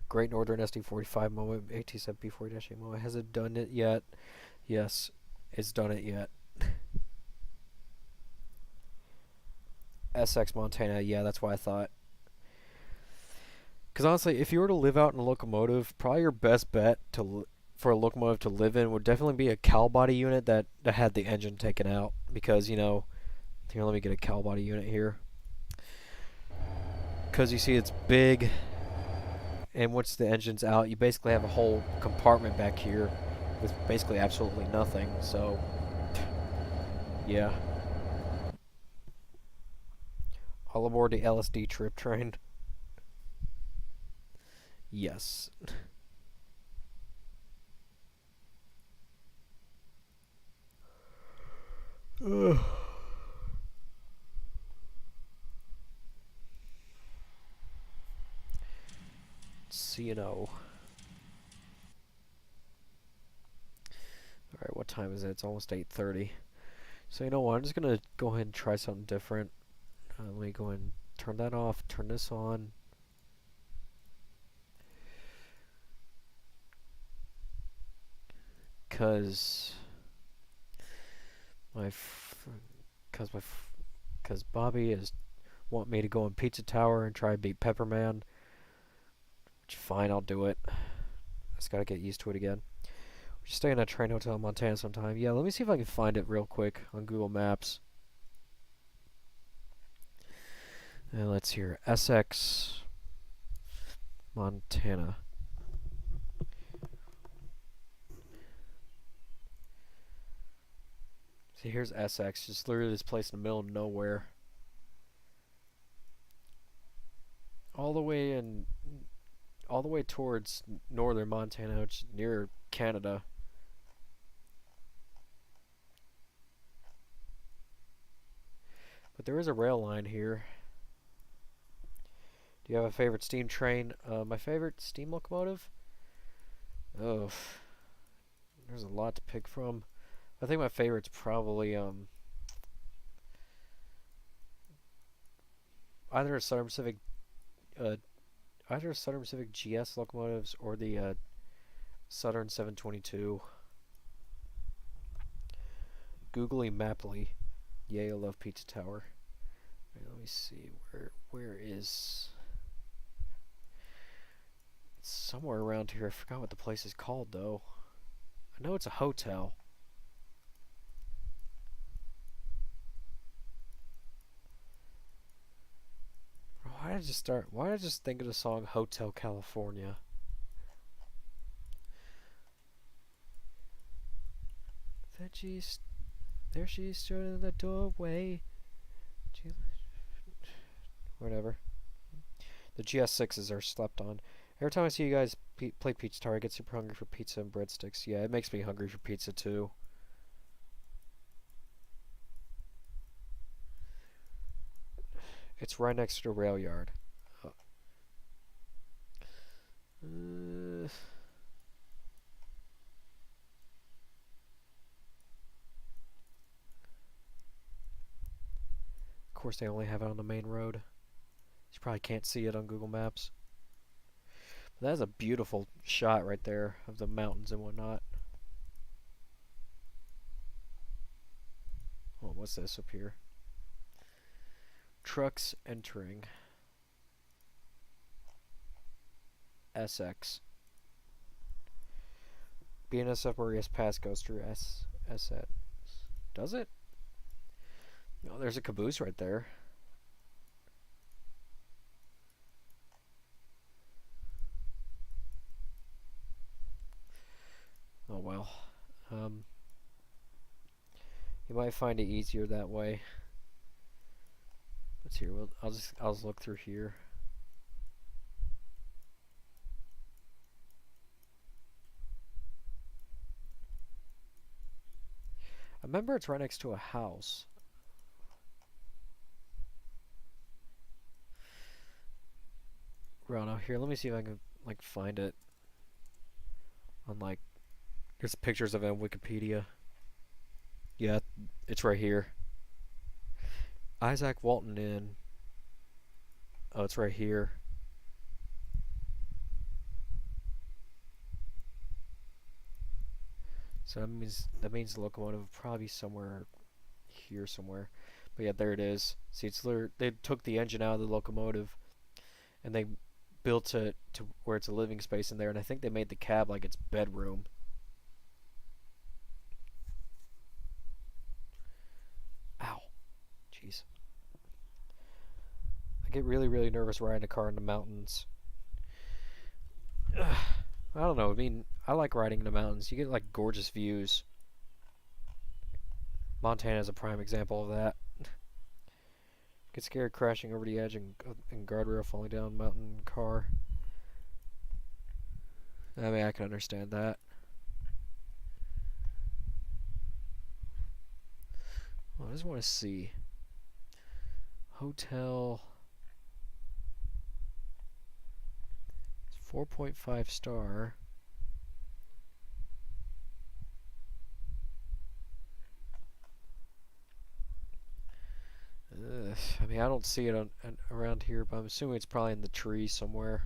Great Northern SD45 moment, AT7 B4-8 moment. Has it done it yet? Yes, it's done it yet. SX Montana, yeah, that's what I thought. Because honestly, if you were to live out in a locomotive, probably your best bet for a locomotive to live in would definitely be a cow body unit that had the engine taken out. Because, you know, here, let me get a cow body unit here. Because you see, it's big. And once the engine's out, you basically have a whole compartment back here with basically absolutely nothing. So, yeah. All aboard the LSD trip train. Yes. CNO. Alright, what time is it? It's almost 8:30. So you know what? I'm just going to go ahead and try something different. Let me go ahead and turn that off. Turn this on. Because Bobby is want me to go in Pizza Tower and try to beat Pepperman. Which, fine, I'll do it. I just gotta get used to it again. We're just staying at a train hotel in Montana sometime. Yeah, let me see if I can find it real quick on Google Maps. And let's hear SX Montana. See, here's SX, just literally this place in the middle of nowhere. All the way towards northern Montana, which is near Canada. But there is a rail line here. Do you have a favorite steam train? My favorite steam locomotive? Oh, there's a lot to pick from. I think my favorite's probably either a Southern Pacific GS locomotives or the Southern 722. Googly Maply. Yay, I love Pizza Tower. Right, let me see, where is... It's somewhere around here. I forgot what the place is called though. I know it's a hotel. Why did I just think of the song Hotel California? There she stood in the doorway. Whatever. The GS6s are slept on. Every time I see you guys play Pizza Tower, I get super hungry for pizza and breadsticks. Yeah, it makes me hungry for pizza too. It's right next to the rail yard. course, they only have it on the main road. You probably can't see it on Google Maps. But that is a beautiful shot right there of the mountains and whatnot. Oh, what's this up here? Trucks entering. SX. BNSF Marias Pass goes through SX. Does it? No, there's a caboose right there. Oh well. You might find it easier that way. Let's hear. Well, I'll just look through here. I remember it's right next to a house. Right now, here, let me see if I can like find it. On like, there's pictures of it on Wikipedia. Yeah, it's right here. Isaac Walton Inn. Oh, it's right here. So that means the locomotive will probably be somewhere here somewhere. But yeah, there it is. See, it's they took the engine out of the locomotive and they built it to where it's a living space in there, and I think they made the cab like its bedroom. Ow. Jeez. I get really, really nervous riding a car in the mountains. Ugh. I don't know. I mean, I like riding in the mountains. You get like gorgeous views. Montana is a prime example of that. Get scared crashing over the edge and guardrail falling down mountain car. I mean, I can understand that. Well, I just want to see. Hotel. 4.5 star. I mean, I don't see it around here, but I'm assuming it's probably in the trees somewhere.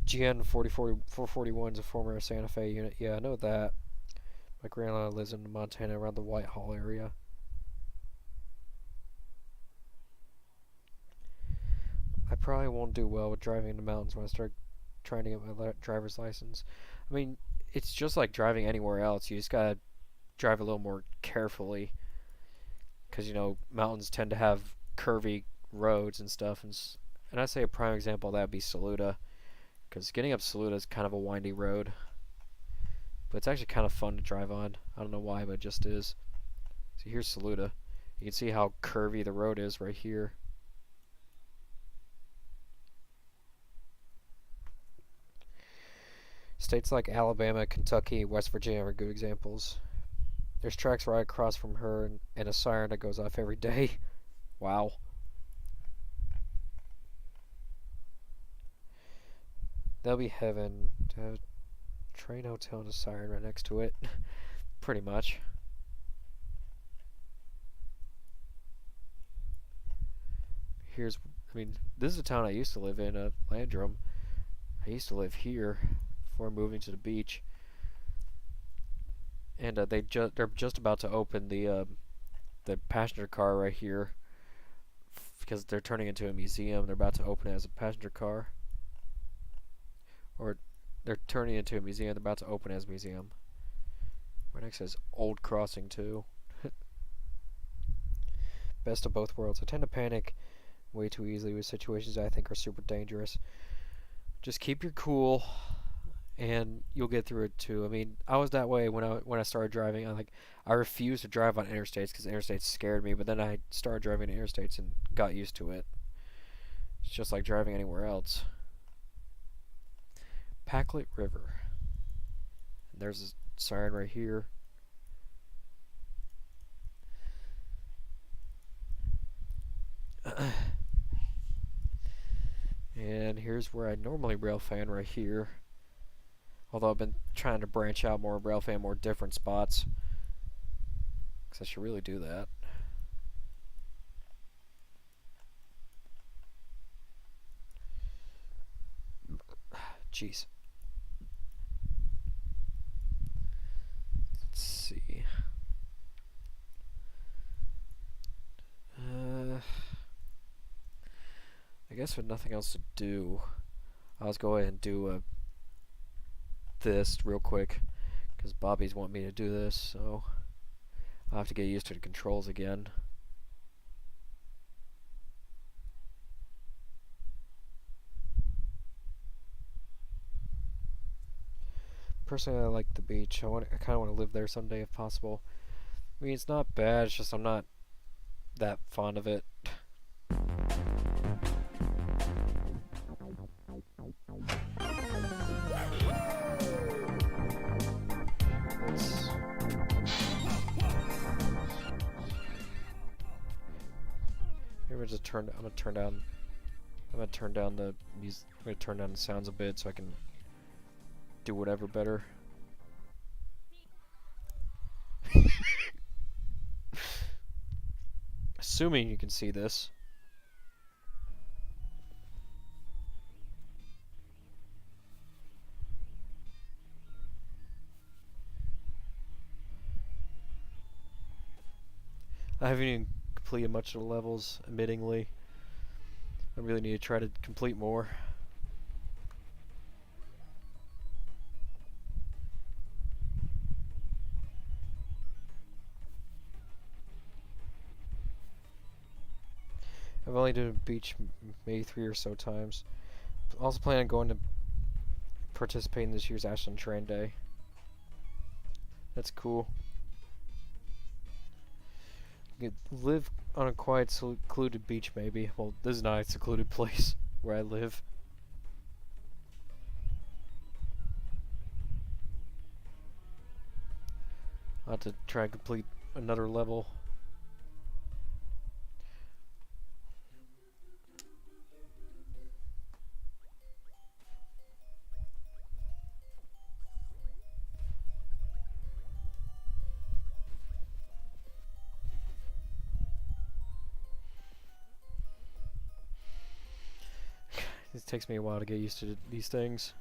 GN 441 is a former Santa Fe unit. Yeah, I know that. My grandma lives in Montana around the Whitehall area. I probably won't do well with driving in the mountains when I start trying to get my driver's license. I mean, it's just like driving anywhere else. You just gotta drive a little more carefully. Because, you know, mountains tend to have curvy roads and stuff. And I'd say a prime example of that would be Saluda. Because getting up Saluda is kind of a windy road. But it's actually kind of fun to drive on. I don't know why, but it just is. So here's Saluda. You can see how curvy the road is right here. States like Alabama, Kentucky, West Virginia are good examples. There's tracks right across from her and a siren that goes off every day. Wow. That'll be heaven to have a train, hotel, and a siren right next to it. Pretty much. Here's, I mean, this is a town I used to live in, Landrum. I used to live here before moving to the beach. And they're just about to open the passenger car right here because they're turning into a museum. They're about to open it as a passenger car, or they're turning it into a museum. They're about to open it as a museum. Right next says Old Crossing too. Best of both worlds. I tend to panic way too easily with situations I think are super dangerous. Just keep your cool. And you'll get through it too. I mean, I was that way when I started driving. I refused to drive on interstates because interstates scared me. But then I started driving on interstates and got used to it. It's just like driving anywhere else. Packlet River. And there's a siren right here. And here's where I normally rail fan right here. Although I've been trying to branch out more, rail fan more different spots. Because I should really do that. Jeez. Let's see. I guess with nothing else to do, I'll just go ahead and do this real quick, because Bobby's want me to do this, so I'll have to get used to the controls again. Personally, I like the beach. I kind of want to live there someday if possible. I mean, it's not bad. It's just I'm not that fond of it. Maybe I'm gonna turn down the music. I'm gonna turn down the sounds a bit so I can do whatever better. Assuming you can see this. I haven't even completed much of the levels, admittingly. I really need to try to complete more. I've only done a beach maybe 3 or so times. Also plan on going to participate in this year's Ashland Train Day. That's cool. You could live on a quiet, secluded beach maybe. Well, this is not a secluded place where I live. I'll have to try and complete another level. It takes me a while to get used to these things.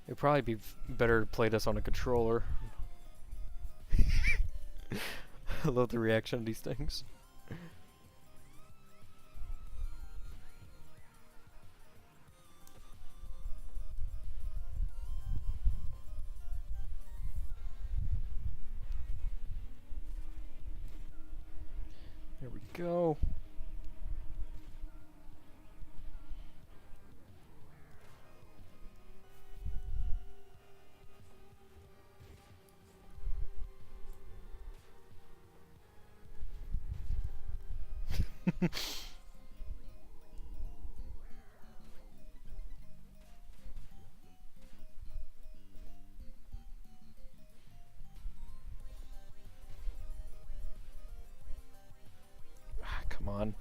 It'd probably be better to play this on a controller. I love the reaction of these things. There we go. Come on.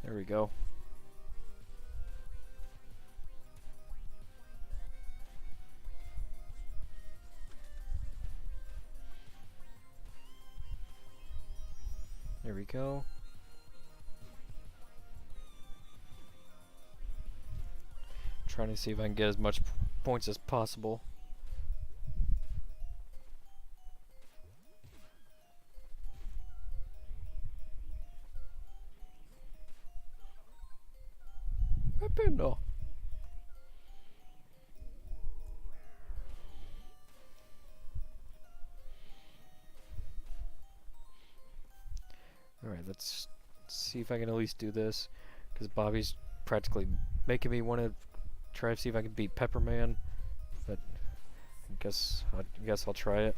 There we go. There we go. Trying to see if I can get as much points as possible. No. Alright, let's see if I can at least do this, because Bobby's practically making me want to try to see if I can beat Pepperman, but I guess I'll try it.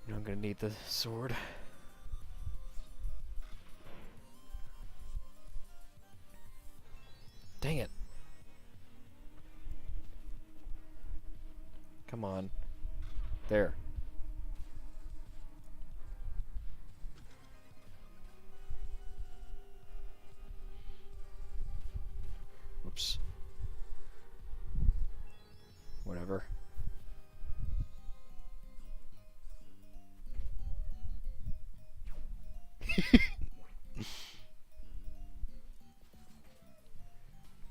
I'm gonna need the sword. on. There. Oops. Whatever.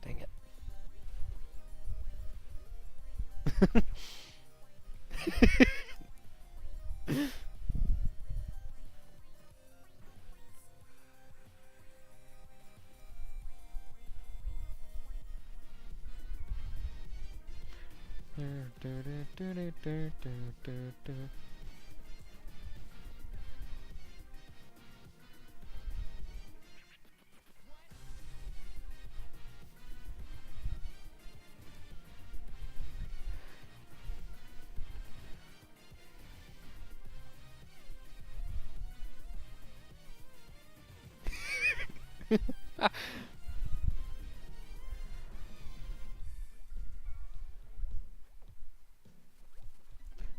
Dang it.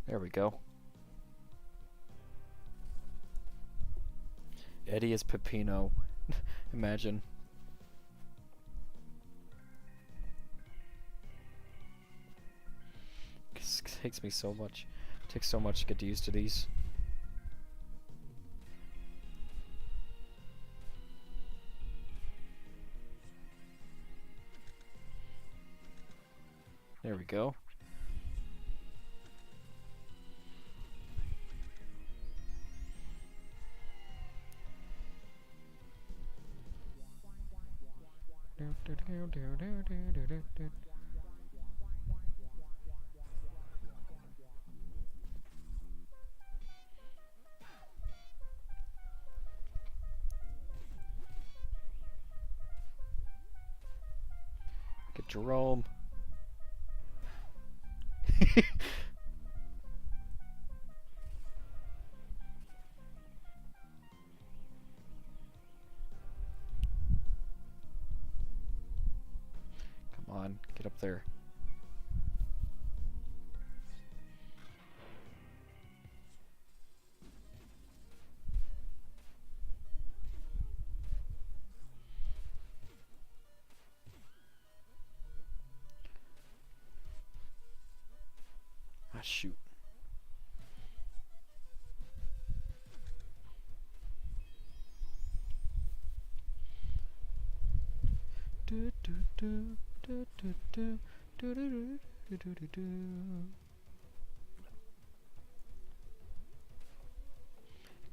There we go. Eddie is Peppino. Imagine. Takes so much to get used to these. There we go. Get Jerome. Come on, get up there. Ah, shoot.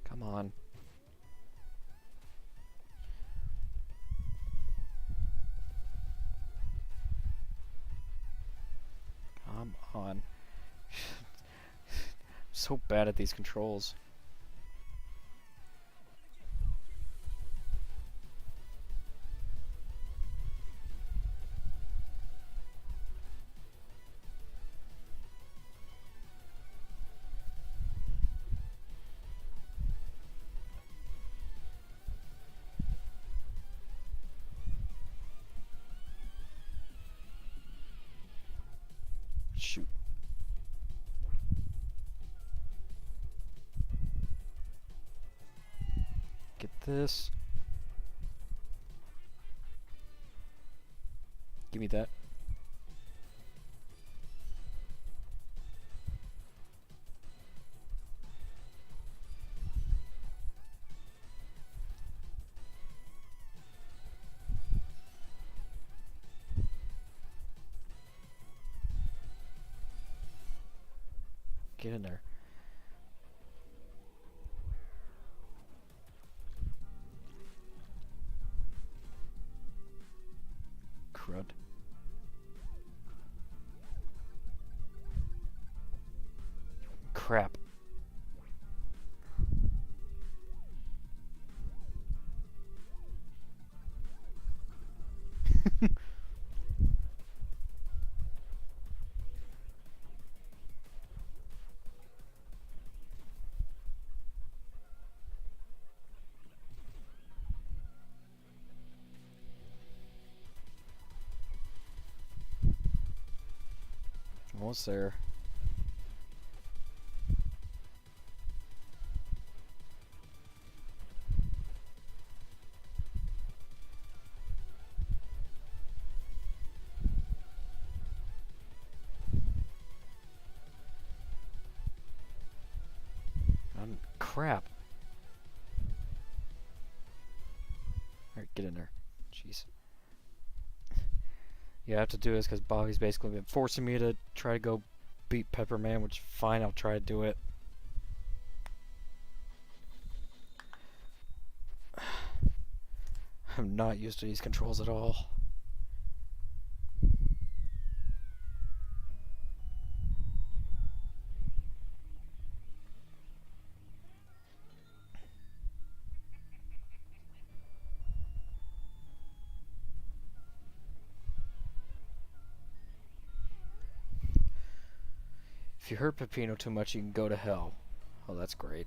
Come on. Come on. So bad at these controls. Shoot. Get this. Give me that. Get in there. Crud. Crap. Almost there. crap. Alright, get in there. Jeez. Yeah, I have to do this because Bobby's basically been forcing me to try to go beat Pepperman, which fine, I'll try to do it. I'm not used to these controls at all. If you hurt Peppino too much, you can go to hell. Oh, that's great.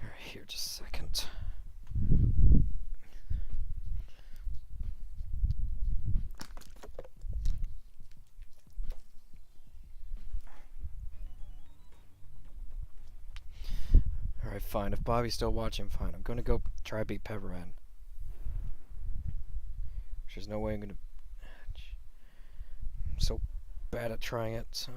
Alright, here, just a second. Alright, fine. If Bobby's still watching, fine. I'm gonna go try to beat Pepperman. There's no way I'm gonna... I'm so bad at trying it, so...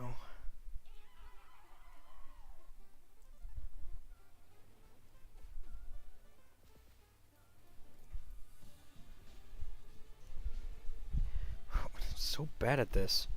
I'm so bad at this.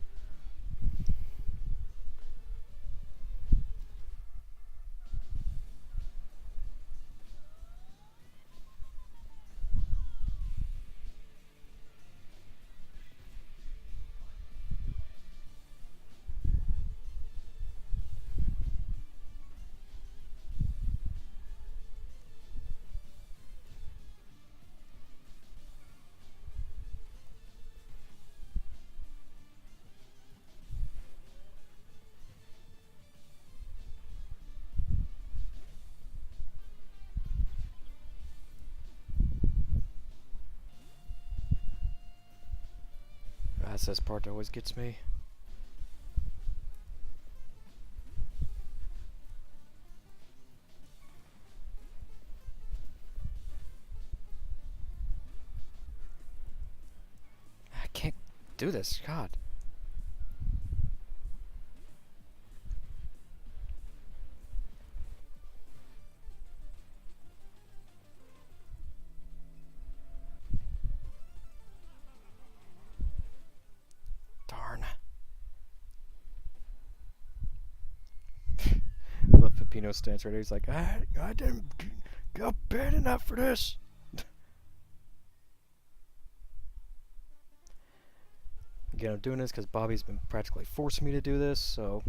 That's this part that always gets me. I can't do this, God. Darn. I love Peppino's stance right here. He's like, I didn't get bad enough for this. Again, I'm doing this because Bobby's been practically forcing me to do this, so...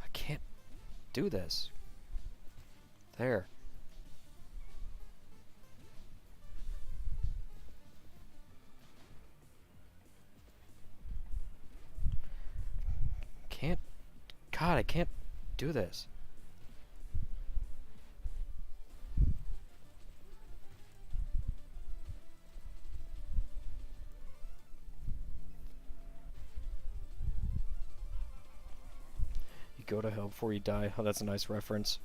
I can't do this. There. Can't... God, I can't do this. You go to hell before you die. Oh, that's a nice reference.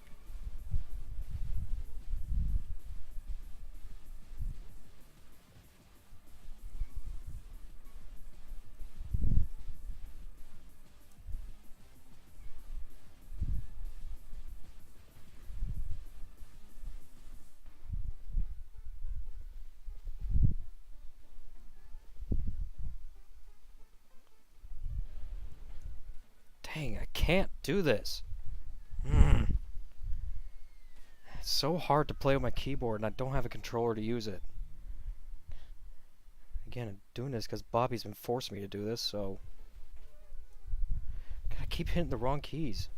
can't do this. It's so hard to play with my keyboard, and I don't have a controller to use it. Again, I'm doing this because Bobby's been forcing me to do this, so... I keep hitting the wrong keys.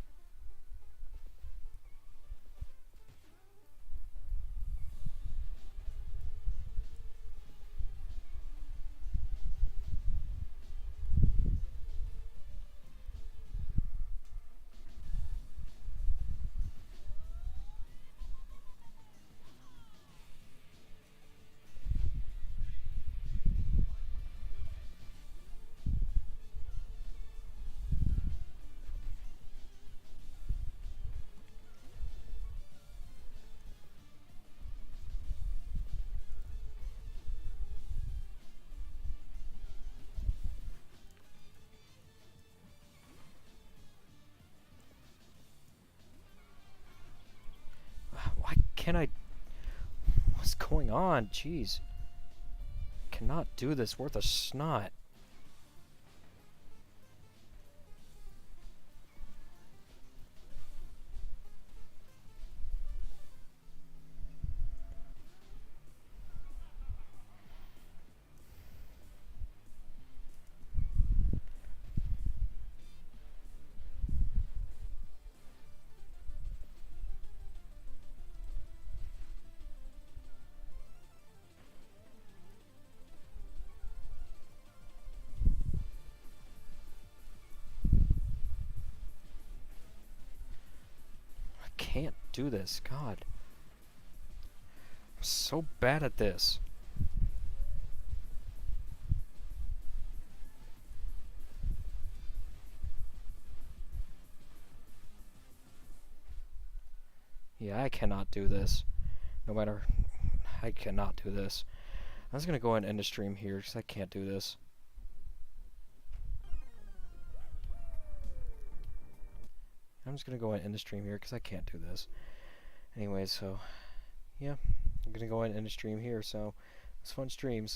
Why can't I... What's going on? Jeez. Cannot do this worth a snot. Can't do this. God. I'm so bad at this. Yeah, I cannot do this. No matter... I cannot do this. I'm just gonna go and end the stream here because I can't do this. I'm just gonna go and end the stream here because I can't do this. Anyway, so... Yeah. I'm gonna go and end the stream here, so... It's fun streams.